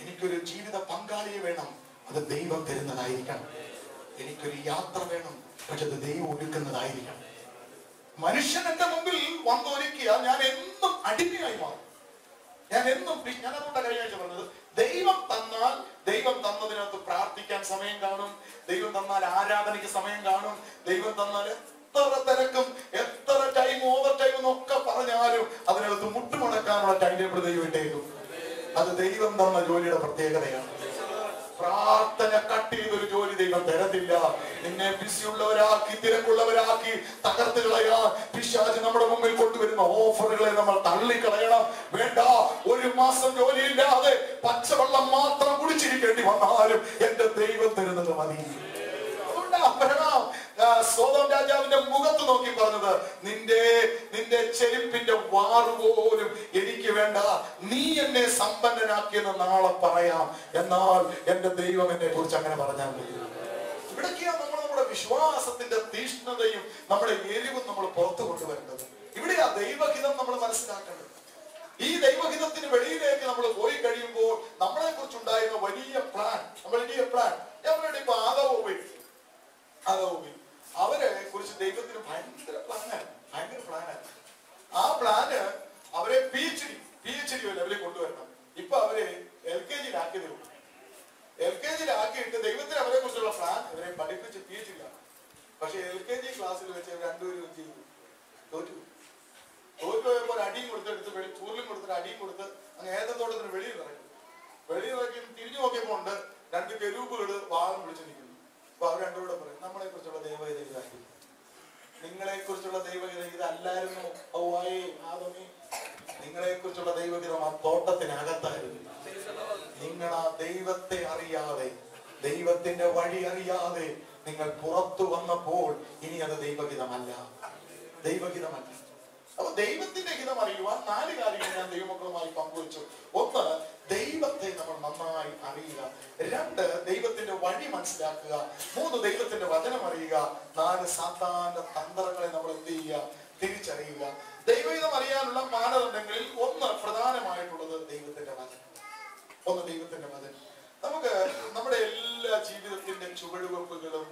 [SPEAKER 1] എനിക്കൊരു ജീവിത പങ്കാളിയെ വേണം, അത് ദൈവം തരുന്നതായിരിക്കണം. എനിക്കൊരു യാത്ര വേണം, പക്ഷെ അത് ദൈവം ഒരുക്കുന്നതായിരിക്കണം. മനുഷ്യൻ എന്റെ മുമ്പിൽ വന്നൊരുക്കിയ ഞാൻ എന്നും അടിമയായി മാറും. ഞാൻ അതുകൊണ്ടാണ് കഴിഞ്ഞ ആഴ്ച പറഞ്ഞത്, ദൈവം തന്നാൽ ദൈവം തന്നതിനകത്ത് പ്രാർത്ഥിക്കാൻ സമയം കാണും, ദൈവം തന്നാൽ ആരാധനയ്ക്ക് സമയം കാണും, ദൈവം തന്നാൽ എത്ര തിരക്കും എത്ര ടൈം ഓവർ ടൈം എന്നൊക്കെ പറഞ്ഞാലും അതിനകത്ത് മുട്ടുമടക്കാനുള്ള ടൈം ടേബിൾ ദൈവം ഇട്ടേക്കും. അത് ദൈവം തന്ന ജോലിയുടെ പ്രത്യേകതയാണ്. പ്രാർത്ഥന കട്ട് ചെയ്തൊരു ജോലി ദൈവം തരത്തില്ല. നിന്നെ ബിസിയുള്ളവരാക്കി തിരക്കുള്ളവരാക്കി തകർത്ത് കളയാൻ പിശാച് നമ്മുടെ മുമ്പിൽ കൊണ്ടുവരുന്ന ഓഫറുകളെ നമ്മൾ തള്ളിക്കളയണം. വേണ്ട, 1 മാസം ജോലിയില്ലാതെ പച്ചവെള്ളം മാത്രം കുടിച്ചിരിക്കേണ്ടി വന്നാലും എന്റെ ദൈവം തരുന്നത് മതി. അബ്രഹാം സോദോം രാജാവിന്റെ മുഖത്ത് നോക്കി പറഞ്ഞത്, നിന്റെ ചെരുപ്പിന്റെ വാറ് പോലും എനിക്ക് വേണ്ട, നീ എന്നെ സമ്പന്നനാക്കിയെന്ന് നാളെ പറയാം, എന്നാൽ എന്റെ ദൈവം എന്നെ കുറിച്ച് അങ്ങനെ പറഞ്ഞാൽ മതി. ഇവിടേക്കാണ് നമ്മുടെ വിശ്വാസത്തിന്റെ തീഷ്ണതയും നമ്മുടെ എരിവും നമ്മൾ പുറത്തു കൊണ്ടുവരേണ്ടത്. ഇവിടെയാ ദൈവഹിതം നമ്മൾ മനസ്സിലാക്കേണ്ടത്. ഈ ദൈവഹിതത്തിന് വെളിയിലേക്ക് നമ്മൾ പോയി കഴിയുമ്പോൾ നമ്മളെ കുറിച്ചുണ്ടായിരുന്ന വലിയ പ്ലാൻ ഞങ്ങളുടെ ഇപ്പൊ ആദാവോബി അവരെ കുറിച്ച് ദൈവത്തിന് ഭയങ്കര പ്ലാനാണ്. ആ പ്ലാന് അവരെ PhD ലെവലിൽ കൊണ്ടുവരണം. ഇപ്പൊ അവരെ LKG ആക്കിയിട്ട് ദൈവത്തിന് അവരെ കുറിച്ചുള്ള പ്ലാൻ അവരെ പഠിപ്പിച്ച് PhD ആണ്. പക്ഷെ LKG ക്ലാസ്സിൽ വെച്ച് രണ്ടുപേരും ചെയ്തു തോറ്റുപോയപ്പോൾ അടിയും കൊടുത്തെടുത്ത് ചൂരിലും കൊടുത്തിട്ട് അടിയും കൊടുത്ത് അങ്ങ് ഏതത്തോട്ടത്തിന് വെളിയിൽ ഇറക്കി തിരിഞ്ഞു നോക്കിയപ്പോ ഉണ്ട് 2 കെരൂബുകൾ വാളം വിളിച്ചു നിൽക്കുന്നു. അപ്പൊ അവർ രണ്ടുകൂടെ പറയും, നമ്മളെ കുറിച്ചുള്ള ദൈവഹിതം ഇതാക്കി, നിങ്ങളെ കുറിച്ചുള്ള ദൈവഹിതം ഇതല്ലായിരുന്നു. നിങ്ങളെ കുറിച്ചുള്ള ദൈവഹിതം ആ തോട്ടത്തിനകത്തായിരുന്നു. നിങ്ങൾ ആ ദൈവത്തെ അറിയാതെ, ദൈവത്തിന്റെ വഴി അറിയാതെ നിങ്ങൾ പുറത്തു വന്നപ്പോൾ ഇനി അത് ദൈവഹിതമല്ല. അപ്പൊ ദൈവത്തിന്റെ ഹിതം അറിയുവാൻ 4 കാര്യങ്ങൾ ഞാൻ ദൈവമക്കളുമായി പങ്കുവച്ചു. 1, ദൈവത്തെ നമ്മൾ നന്നായി അറിയുക. 2, ദൈവത്തിന്റെ വഴി മനസ്സിലാക്കുക. 3, ദൈവത്തിന്റെ വചനം അറിയുക. 4, സാത്താന്റെ തന്ത്രങ്ങളെ നമ്മൾ എന്ത് ചെയ്യുക? തിരിച്ചറിയുക. ദൈവഹിതം അറിയാനുള്ള മാനദണ്ഡങ്ങളിൽ 1 പ്രധാനമായിട്ടുള്ളത് ദൈവത്തിന്റെ വചനം. നമുക്ക് നമ്മുടെ എല്ലാ ജീവിതത്തിന്റെ ചുവടുവെപ്പുകളും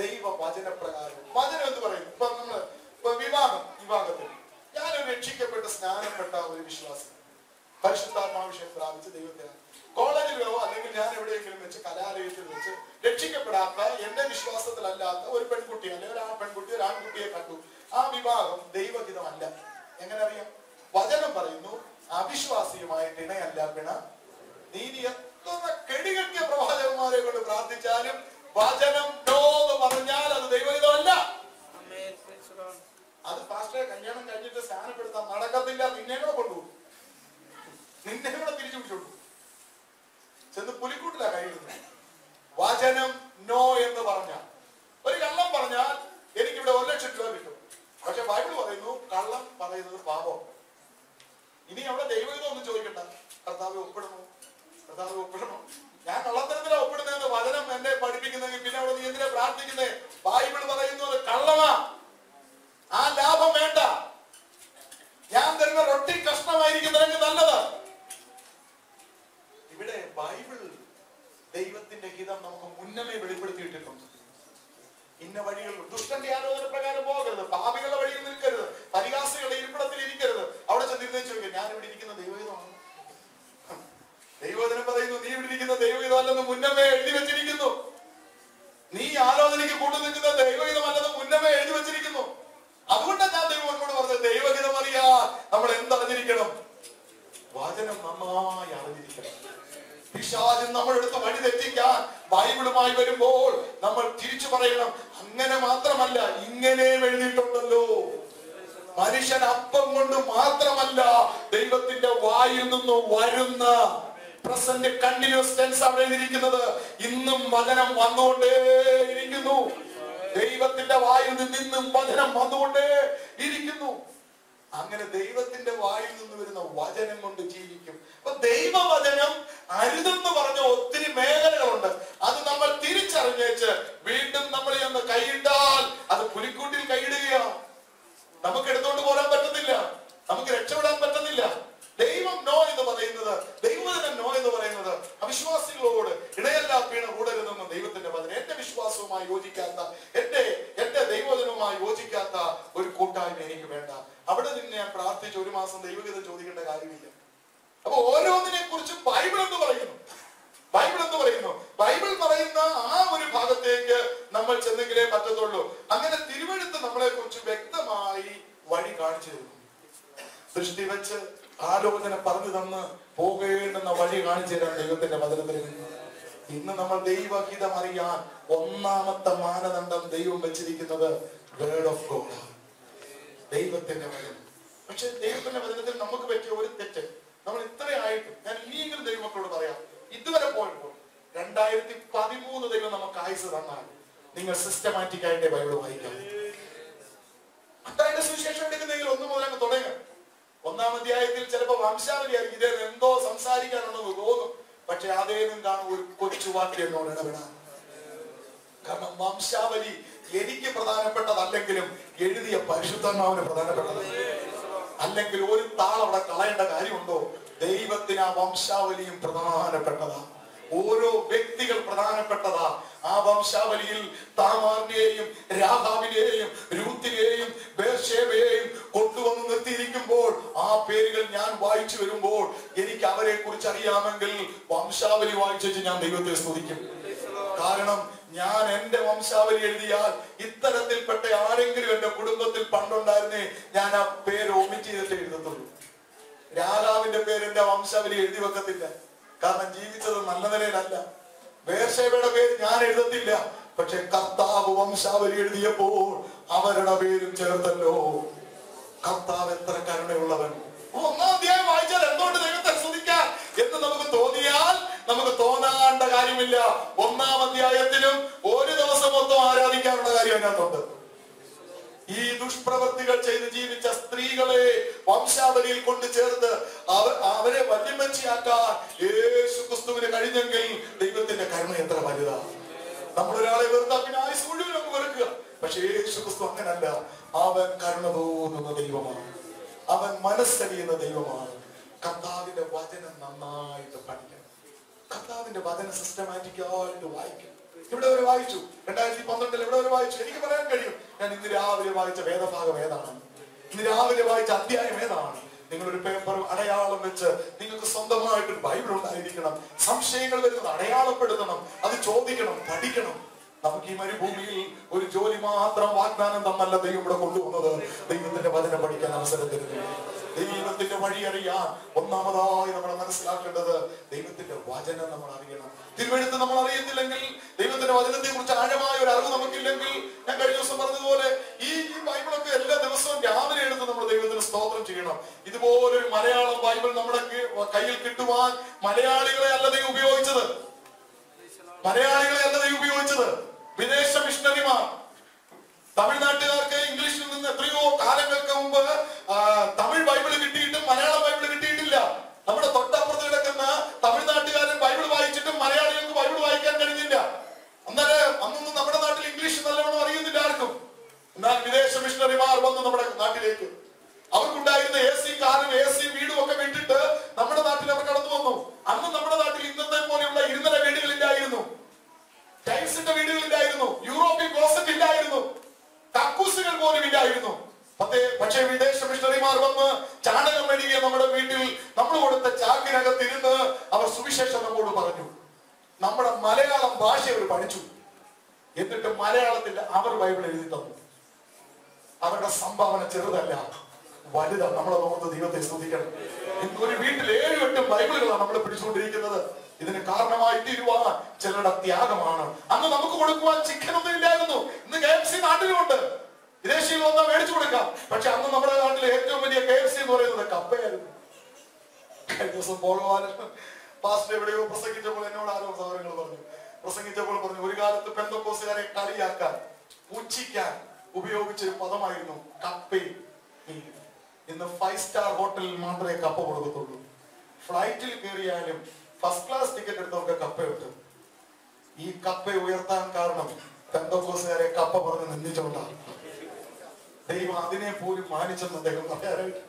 [SPEAKER 1] ദൈവവചനപ്രകാരം. വചനം എന്ന് പറയുന്നു. ഇപ്പൊ വിവാഹത്തിൽ ഞാനൊരു രക്ഷിക്കപ്പെട്ട് സ്നാനപ്പെട്ട ഒരു വിശ്വാസി, പരിശുദ്ധാത്മാവിഷയം പ്രാപിച്ച് ദൈവത്തെ കോളേജിലോ അല്ലെങ്കിൽ ഞാൻ എവിടെയെങ്കിലും വെച്ച് കലാലയത്തിൽ വെച്ച് രക്ഷിക്കപ്പെടാത്ത എന്റെ വിശ്വാസത്തിലല്ലാത്ത ഒരു പെൺകുട്ടി അല്ലെങ്കിൽ ആ പെൺകുട്ടി ഒരു ആൺകുട്ടിയെ കണ്ടു. ആ വിവാഹം ദൈവഹിതമല്ല. എങ്ങനെ അറിയാം? വചനം പറയുന്നു, അവിശ്വാസിയുമായിട്ട് ഇണയല്ല പിണ. നീ എത്ര കെടികെട്ടിയ പ്രവാചകന്മാരെ കൊണ്ട് പ്രാർത്ഥിച്ചാലും വചനം നോ എന്ന് പറഞ്ഞാൽ അത് ദൈവഹിതമല്ല. അത് പാസ്റ്ററെ കല്യാണം കഴിഞ്ഞിട്ട് സ്ഥാനപ്പെടുത്താൻ നടക്കത്തില്ല. നിന്നെ കൂടെ കൊണ്ടുപോകും, നിന്നെ കൂടെ തിരിച്ചു പിടിച്ചോളൂ. ചെന്ന് പുലിക്കൂട്ടിലാ കഴിയുന്നത്. വചനം നോ എന്ന് പറഞ്ഞാൽ, ഒരു കള്ളം പറഞ്ഞാൽ എനിക്കിവിടെ 1 ലക്ഷം രൂപ കിട്ടും. പക്ഷെ ബൈബിൾ പറയുന്നു കള്ളം പറയുന്നത് പാപം. ഇനി അവിടെ ദൈവഹിതം ഒന്നും ചോദിക്കണ്ട, കർത്താവ് ഒപ്പിടണോ ഞാൻ കള്ളത്തരത്തിലാ ഒപ്പിടുന്നതെന്ന് വചനം എന്നെ പഠിപ്പിക്കുന്നെങ്കിൽ പിന്നെ അവിടെ നീ എന്തിനാ പ്രാർത്ഥിക്കുന്നേ? ബൈബിൾ പറയുന്നത് കള്ളമാ, ആ ലാഭം വേണ്ട. ഞാൻ തരുന്ന റൊട്ടി കഷ്ണമായിരിക്കുന്നതിന് നല്ലത്. ഇവിടെ ബൈബിൾ ദൈവത്തിന്റെ ഹിതം നമുക്ക് മുന്നമേ വെളിപ്പെടുത്തിയിട്ടുണ്ട്. ഇന്ന വഴികൾ, ദുഷ്ടന്റെ ആലോചന പ്രകാരം പോകരുത്, പാപികളുടെ വഴിയിൽ നിൽക്കരുത്, പരിഹാസികളുടെ ഇരിപ്പിടത്തിൽ ഇരിക്കരുത്. അവിടെ ചെന്നിരുന്നേ ചോദിക്കുക, ഞാൻ ഇവിടെ ഇരിക്കുന്ന ദൈവഹിതമാണ്. ദൈവവചനം പറയുന്നു, നീ ഇവിടെ ഇരിക്കുന്ന ദൈവഹിതം അല്ലെന്ന് മുന്നമേ എഴുതി വെച്ചിരിക്കുന്നു. നീ ആലോചനയ്ക്ക് കൂട്ടു നിൽക്കുന്ന ദൈവഹിതം അല്ലെന്ന് മുന്നമേ എഴുതി വെച്ചിരിക്കുന്നു. അതുകൊണ്ടാണ് ഞാൻ ദൈവമോട് പറഞ്ഞത്, ദൈവഹിതം അറിയാ നമ്മൾ എന്തറിഞ്ഞിരിക്കണം? വചനം നന്നായി അറിഞ്ഞിരിക്കണം. പിശാച് നമ്മളെടുത്ത് വഴി തെറ്റിക്കാൻ ബൈബിളുമായി വരുമ്പോൾ നമ്മൾ തിരിച്ചു പറയണം, അങ്ങനെ മാത്രമല്ല, ഇങ്ങനെ എഴുതിയിട്ടുണ്ടല്ലോ. മനുഷ്യൻ അപ്പം കൊണ്ട് മാത്രമല്ല ദൈവത്തിന്റെ വായിൽ നിന്ന് വരുന്ന പ്രസന്റ് കണ്ടിന്യൂസ് ടെൻസ് അവിടെ എഴുതിയിരിക്കുന്നത്. ഇന്നും വചനം വന്നുകൊണ്ടേ ഇരിക്കുന്നു. ദൈവത്തിന്റെ വായിൽ നിന്നും വചനം വന്നുകൊണ്ടേ ഇരിക്കുന്നു. അങ്ങനെ ദൈവത്തിന്റെ വായിൽ നിന്ന് വരുന്ന വചനം കൊണ്ട് ജീവിക്കും. അപ്പൊ ദൈവവചനം അരുതെന്ന് പറഞ്ഞ ഒത്തിരി മേഖലകളുണ്ട്. അത് നമ്മൾ തിരിച്ചറിഞ്ഞേച്ച് വീണ്ടും നമ്മൾ ചെന്ന് കൈയിട്ടാൽ അത് പുലിക്കൂട്ടിൽ കൈയിടുകയാണ്. നമുക്ക് എടുത്തോണ്ട് പോരാൻ പറ്റത്തില്ല, നമുക്ക് രക്ഷപ്പെടാൻ പറ്റുന്നില്ല. ദൈവം നോ എന്ന് പറയുന്നത്, ദൈവവചനം നോ എന്ന് പറയുന്നത് അവിശ്വാസികളോട് ഇടയല്ലാ വീണ കൂടരുതെന്ന് ദൈവത്തിന്റെ വചനം. എന്റെ വിശ്വാസവുമായി യോജിക്കാത്ത, എന്റെ ദൈവവചനവുമായി യോജിക്കാത്ത ഒരു കൂട്ടായ്മ എനിക്ക് വേണ്ട. അവിടെ നിന്ന് ഞാൻ പ്രാർത്ഥിച്ച് ഒരു മാസം ദൈവഗീതം ചോദിക്കേണ്ട കാര്യമില്ല. അപ്പൊ ഓരോന്നിനെ കുറിച്ചും ബൈബിൾ എന്ന് പറയുന്നു. ബൈബിൾ എന്ന് പറയുന്നു. ബൈബിൾ പറയുന്ന ആ ഒരു ഭാഗത്തേക്ക് നമ്മൾ ചെന്നെങ്കിലേ പറ്റത്തുള്ളൂ. അങ്ങനെ തിരുവെഴുത്ത് നമ്മളെ കുറിച്ച് വ്യക്തമായി വഴി കാണിച്ചു തരുന്നു. സൃഷ്ടി വെച്ച് ആലോചന പറഞ്ഞു തന്ന് പോകേണ്ടുന്ന വഴി കാണിച്ചു തരാൻ ദൈവത്തിന്റെ വചനത്തിൽ. ഇന്ന് നമ്മൾ ദൈവഹിതം അറിയാൻ ഒന്നാമത്തെ മാനദണ്ഡം ദൈവം വെച്ചിരിക്കുന്നത് വേർഡ് ഓഫ് ഗോഡ്, ദൈവത്തിന്റെ വചനം. പക്ഷെ ദൈവത്തിന്റെ വചനത്തിൽ നമുക്ക് പറ്റിയ ഒരു തെറ്റ്, നമ്മൾ ഇത്രയായിട്ട്, ഞാൻ ഇനിയെങ്കിലും ദൈവമക്കളോട് പറയാം, ഇതുവരെ പോയപ്പോൾ 2013 ദൈവം നമുക്ക് ആയുസ് തന്നാൽ നിങ്ങൾ സിസ്റ്റമാറ്റിക് ആയിട്ട് ബൈബിൾ വായിക്കാം. മത്തായിയുടെ സുവിശേഷം എടുക്കുന്നെങ്കിൽ 1 മുതൽ അങ്ങ് തുടങ്ങുക. 1-ാം അധ്യായത്തിൽ ചിലപ്പോൾ വംശാവലിയായിരിക്കും, ഇതേ എന്തോ സംസാരിക്കാനുണ്ടെന്ന് തോന്നും. പക്ഷെ അതേന്നും കാണും ഒരു കൊച്ചു വാക്ക് എന്നോട് ഇടപെടാൻ. കാരണം വംശാവലി എനിക്ക് പ്രധാനപ്പെട്ടതല്ലെങ്കിലും എഴുതിയ പരിശുദ്ധാത്മാവിന് പ്രധാനപ്പെട്ടതാണ്. അല്ലെങ്കിൽ ഒരു താൾ അവിടെ കളയേണ്ട കാര്യമുണ്ടോ? ദൈവത്തിന് ആ വംശാവലിയും പ്രധാനപ്പെട്ടതാ. ഓരോ വ്യക്തികൾ പ്രധാനപ്പെട്ടതാ. ആ വംശാവലിയിൽ താമാറിനെയും രാഹാബിനെയും രൂത്തിനെയും ബേർശേബയെയും കൊണ്ടുവന്ന് നിർത്തിയിരിക്കുമ്പോൾ ആ പേരുകൾ ഞാൻ വായിച്ചു വരുമ്പോൾ എനിക്ക് അവരെ കുറിച്ച് അറിയാമെങ്കിൽ വംശാവലി വായിച്ചു ഞാൻ ദൈവത്തെ സ്തുതിക്കും. കാരണം ഞാൻ എന്റെ വംശാവലി എഴുതിയാൽ ഇത്തരത്തിൽപ്പെട്ട ആരെങ്കിലും എന്റെ കുടുംബത്തിൽ പണ്ടുണ്ടായിരുന്നേ ഞാൻ ആ പേര് ഒമിറ്റ് ചെയ്തിട്ട് എഴുതത്തുള്ളൂ. രാജാവിന്റെ പേര് എന്റെ വംശാവലി എഴുതി വെക്കത്തില്ല. കാരണം ജീവിച്ചത് നല്ല നിലയിലല്ല. ബേർശേബയുടെ പേര് ഞാൻ എഴുതത്തില്ല. പക്ഷെ കർത്താവ് വംശാവലി എഴുതിയപ്പോൾ അവരുടെ പേരും ചേർത്തല്ലോ. കർത്താവ് എത്ര കരുണയുള്ളവൻ. 1-ാം അധ്യായം വായിച്ചാൽ എന്തുകൊണ്ട് ദൈവത്തെ സ്തുതിക്കാൻ എന്ന് നമുക്ക് തോന്നിയാൽ നമുക്ക് തോന്നാണ്ട കാര്യമില്ല. 1-ാം അധ്യായത്തിലും ഒരു ദിവസം മൊത്തം ആരാധിക്കാനുള്ള കാര്യം അതിനകത്തുണ്ട്. ഈ ദുഷ്പ്രവൃത്തികൾ ചെയ്ത് ജീവിച്ച സ്ത്രീകളെ വംശാവലിയിൽ കൊണ്ട് ചേർത്ത് അവരെ വല്യമ്മച്ചിയാക്കാൻ യേശു ക്രിസ്തുവിന് കഴിഞ്ഞെങ്കിൽ ദൈവത്തിന്റെ കരുണ എത്ര വലുതാണ്. നമ്മളൊരാളെ വെറുതെ പിന്നെ ആയുസ് മുഴുവൻ നമുക്ക് വെറുക്കുക. പക്ഷെ യേശു ക്രിസ്തു അങ്ങനല്ല. അവൻ കരുണ തോന്നുന്ന ദൈവമാണ്. അവൻ മനസ്സറിയുന്ന ദൈവമാണ്. കർത്താവിന്റെ വചനം നന്നായിട്ട് പഠിക്കണം. കർത്താവിന്റെ വചനം സിസ്റ്റമാറ്റിക് ആയിട്ട് വായിക്കണം. ഇവിടെ വരെ വായിച്ചു, 2012 ഇവിടെ വരെ വായിച്ചു. എനിക്ക് പറയാൻ കഴിയും ഞാൻ ഇന്ന് രാവിലെ വായിച്ച വേദഭാഗം ഏതാണ്, ഇന്ന് രാവിലെ വായിച്ച അധ്യായം ഏതാണ്. നിങ്ങളൊരു പേപ്പർ അടയാളം വെച്ച് നിങ്ങൾക്ക് സ്വന്തമായിട്ട് ബൈബിൾ ഉണ്ടായിരിക്കണം. സംശയങ്ങൾ വരുന്നത് അടയാളപ്പെടുത്തണം, അത് ചോദിക്കണം, പഠിക്കണം. നമുക്ക് ഈ മരുഭൂമിയിൽ ഒരു ജോലി മാത്രം വാഗ്ദാനം തന്നല്ല ദൈവം ഇവിടെ കൊണ്ടുവന്നത്. ദൈവത്തിന്റെ വചനം പഠിക്കാൻ അവസരം തരുന്നു. ദൈവത്തിന്റെ വഴി അറിയാൻ ഒന്നാമതായി നമ്മൾ മനസ്സിലാക്കേണ്ടത് ദൈവത്തിന്റെ വചനം നമ്മൾ അറിയണം. തിരുവെഴുത്ത് നമ്മൾ അറിയത്തില്ലെങ്കിൽ, ദൈവത്തിന്റെ വചനത്തെ കുറിച്ച് ആഴമായ ഒരു അറിവ് നമുക്കില്ലെങ്കിൽ, ഞാൻ കഴിഞ്ഞ ദിവസം പറഞ്ഞതുപോലെ ഈ ബൈബിളൊക്കെ എല്ലാ ദിവസവും രാവിലെ എടുത്ത് നമ്മൾ ദൈവത്തിന് സ്തോത്രം ചെയ്യണം. ഇതുപോലൊരു മലയാളം ബൈബിൾ നമ്മുടെ കയ്യിൽ കിട്ടുവാൻ മലയാളികളെ അല്ല ദൈവം ഉപയോഗിച്ചത്. മലയാളികളെ അല്ല ദൈവം ഉപയോഗിച്ചത്. വിദേശ മിഷണറിമാർ, തമിഴ്നാട്ടുകാർക്ക് ഇംഗ്ലീഷിൽ നിന്ന് എത്രയോ കാലങ്ങൾക്ക് മുമ്പ് തമിഴ് ബൈബിള് കിട്ടിയിട്ടും മലയാളം ബൈബിള് കിട്ടിയിട്ടില്ല. നമ്മുടെ തൊട്ടപ്പുറത്ത് കിടക്കുന്ന തമിഴ്നാട്ടുകാരൻ ബൈബിൾ വായിച്ചിട്ടും മലയാളികൾ അന്നൊന്നും നമ്മുടെ നാട്ടിൽ ഇംഗ്ലീഷ് നല്ലവണ്ണം അറിയുന്നില്ല ആർക്കും. എന്നാൽ വിദേശ മിഷണറിമാർ വന്നു നമ്മുടെ നാട്ടിലേക്ക്. അവർക്കുണ്ടായിരുന്ന AC കാറും AC വീടും ഒക്കെ വിട്ടിട്ട് നമ്മുടെ നാട്ടിൽ അവർ കടന്നു വന്നു. അന്ന് നമ്മുടെ നാട്ടിൽ ഇന്നത്തെ പോലെയുള്ള ഇരുനില വീടുകളില്ലായിരുന്നു, ടൈൽസിന്റെ വീടുകളില്ലായിരുന്നു, യൂറോപ്യൻ ക്ലോസറ്റ് ഇല്ലായിരുന്നു, കക്കൂസുകൾ പോലും ഇല്ലായിരുന്നു. പക്ഷേ വിദേശ മിഷണറിമാർ വന്ന് ചാണകം മെഴുകിയ നമ്മുടെ വീട്ടിൽ നമ്മൾ കൊടുത്ത ചാക്കിനകത്തിരുന്ന് അവർ സുവിശേഷം നമ്മോട് പറഞ്ഞു. നമ്മുടെ മലയാളം ഭാഷ അവർ പഠിച്ചു. എന്നിട്ട് മലയാളത്തിൽ അവർ ബൈബിൾ എഴുതി തന്നു. അവരുടെ സംഭാവന ചെറുതല്ല, വലുതാണ്. നമ്മളെ നോക്കുന്ന ദൈവത്തെ സ്തുതിക്കണം. ഇന്ന് ഒരു വീട്ടിൽ 7-8 ബൈബിളുകളാണ് നമ്മൾ പിടിച്ചുകൊണ്ടിരിക്കുന്നത്. ഇതിന് കാരണമായി തീരുവാൻ ചിലരുടെ ത്യാഗമാണ്. അന്ന് നമുക്ക് കൊടുക്കുവാൻ ചിക്കൻ ഒന്നും ഇല്ലായിരുന്നു. ഇന്ന് KFC നാട്ടിലുമുണ്ട്, വിദേശികൾ വന്നാൽ മേടിച്ചു കൊടുക്കാം. പക്ഷെ അന്ന് നമ്മുടെ നാട്ടിലെ ഏറ്റവും വലിയ KFC എന്ന് പറയുന്നത് കപ്പയായിരുന്നു. കഴിഞ്ഞ ദിവസം പോളവാൻ പാസ്റ്റർ എവിടെയോ പ്രസംഗിച്ചപ്പോൾ എന്നോട് ആരോ സഹോദരങ്ങൾ പറഞ്ഞു, പ്രസംഗിച്ചപ്പോൾ പറഞ്ഞു, ഒരു കാലത്ത് പെന്തക്കോസ്തുകാരെ കളിയാക്കാൻ, പുച്ഛിക്കാൻ ഉപയോഗിച്ചൊരു പദമായിരുന്നു കപ്പയും. ഇന്ന് 5 സ്റ്റാർ ഹോട്ടലിൽ മാത്രമേ കപ്പ കൊടുക്കത്തുള്ളൂ. ഫ്ലൈറ്റിൽ കയറിയാലും ഫസ്റ്റ് ക്ലാസ് ടിക്കറ്റ് എടുത്തവർക്ക് കപ്പയുണ്ട്. ഈ കപ്പ ഉയർത്താൻ കാരണം പെന്തക്കോസ്തുകാരെ കപ്പ പറഞ്ഞ് നിന്ദിച്ചുകൊണ്ടാണ്. ദൈവം അതിനെ പോലും മാനിച്ചെന്ന് അദ്ദേഹം പറയാനായിട്ട്.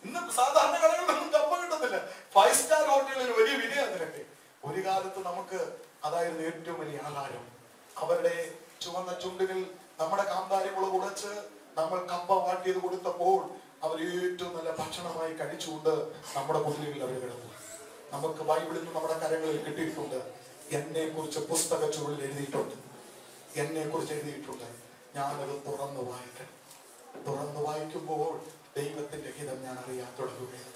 [SPEAKER 1] ഇന്ന് സാധാരണ കടകളിലൊന്നും കപ്പ കിട്ടത്തില്ല. 5 സ്റ്റാർ ഹോട്ടലിൽ വലിയ വിലയാണ് അതിനൊക്കെ. ഒരു കാലത്ത് നമുക്ക് അതായിരുന്നു ഏറ്റവും വലിയ ആഹാരം. അവരുടെ ചുവന്ന ചുണ്ടുകൾ നമ്മുടെ കാന്താരി മുളക് ഉടച്ച് നമ്മൾ കപ്പ വാട്ടിയത് കൊടുത്തപ്പോൾ അവർ ഏറ്റവും നല്ല ഭക്ഷണമായി കഴിച്ചുകൊണ്ട് നമ്മുടെ കുട്ടികളിൽ അവർ കിടന്നു. നമുക്ക് ബൈബിളിൽ നിന്ന് നമ്മുടെ കരങ്ങളിൽ കിട്ടിയിട്ടുണ്ട്. എന്നെ കുറിച്ച് പുസ്തക ചുവടിൽ എഴുതിയിട്ടുണ്ട്, എന്നെ കുറിച്ച് എഴുതിയിട്ടുണ്ട്. ഞാനത് തുറന്നു വായിക്കണം. തുറന്നു വായിക്കുമ്പോൾ ദൈവത്തിന്റെ ഹിതം ഞാൻ അറിയാൻ തുടങ്ങുകയാണ്.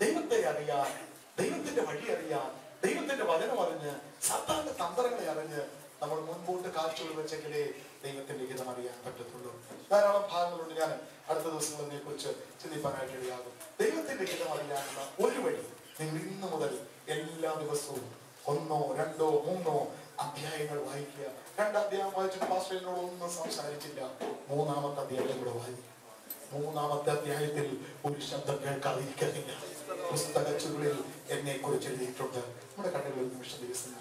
[SPEAKER 1] ദൈവത്തെ അറിയാൻ, ദൈവത്തിന്റെ വഴി അറിയാൻ, ദൈവത്തിന്റെ വചനം അറിഞ്ഞ്, സാത്താന്റെ തന്ത്രങ്ങളെ അറിഞ്ഞ് നമ്മൾ മുൻപോട്ട് കാഴ്ചകൾ വെച്ചെങ്കിലേ ദൈവത്തിന്റെ ഹിതം അറിയാൻ പറ്റത്തുള്ളൂ. ധാരാളം ഭാഗങ്ങളുണ്ട്. ഞാൻ അടുത്ത ദിവസങ്ങൾ ഇതിനെ കുറിച്ച് ചിന്തിക്കാനായിട്ട് ഇടയാകും. ദൈവത്തിന്റെ ഹിതം അറിയാനുള്ള ഒരു വഴി നിങ്ങൾ ഇന്ന് മുതൽ എല്ലാ ദിവസവും 1, 2, 3 അധ്യായങ്ങൾ വായിക്കുക. 2 അധ്യായം വായിച്ചിട്ട് പാസ്റ്ററിനോട് ഒന്നും സംസാരിച്ചില്ല. 3-ാമത്തെ അധ്യായം കൂടെ വായിക്കുക. 3-ാമത്തെ അധ്യായത്തിൽ ഒരു ശബ്ദം കേൾക്കാതിരിക്കുന്നില്ല. പുസ്തക ചുരുളിൽ എന്നെ കുറിച്ച് എഴുതിയിട്ടുണ്ട്. നമ്മുടെ കണ്ണുകളിൽ നിമിഷം ദിവസം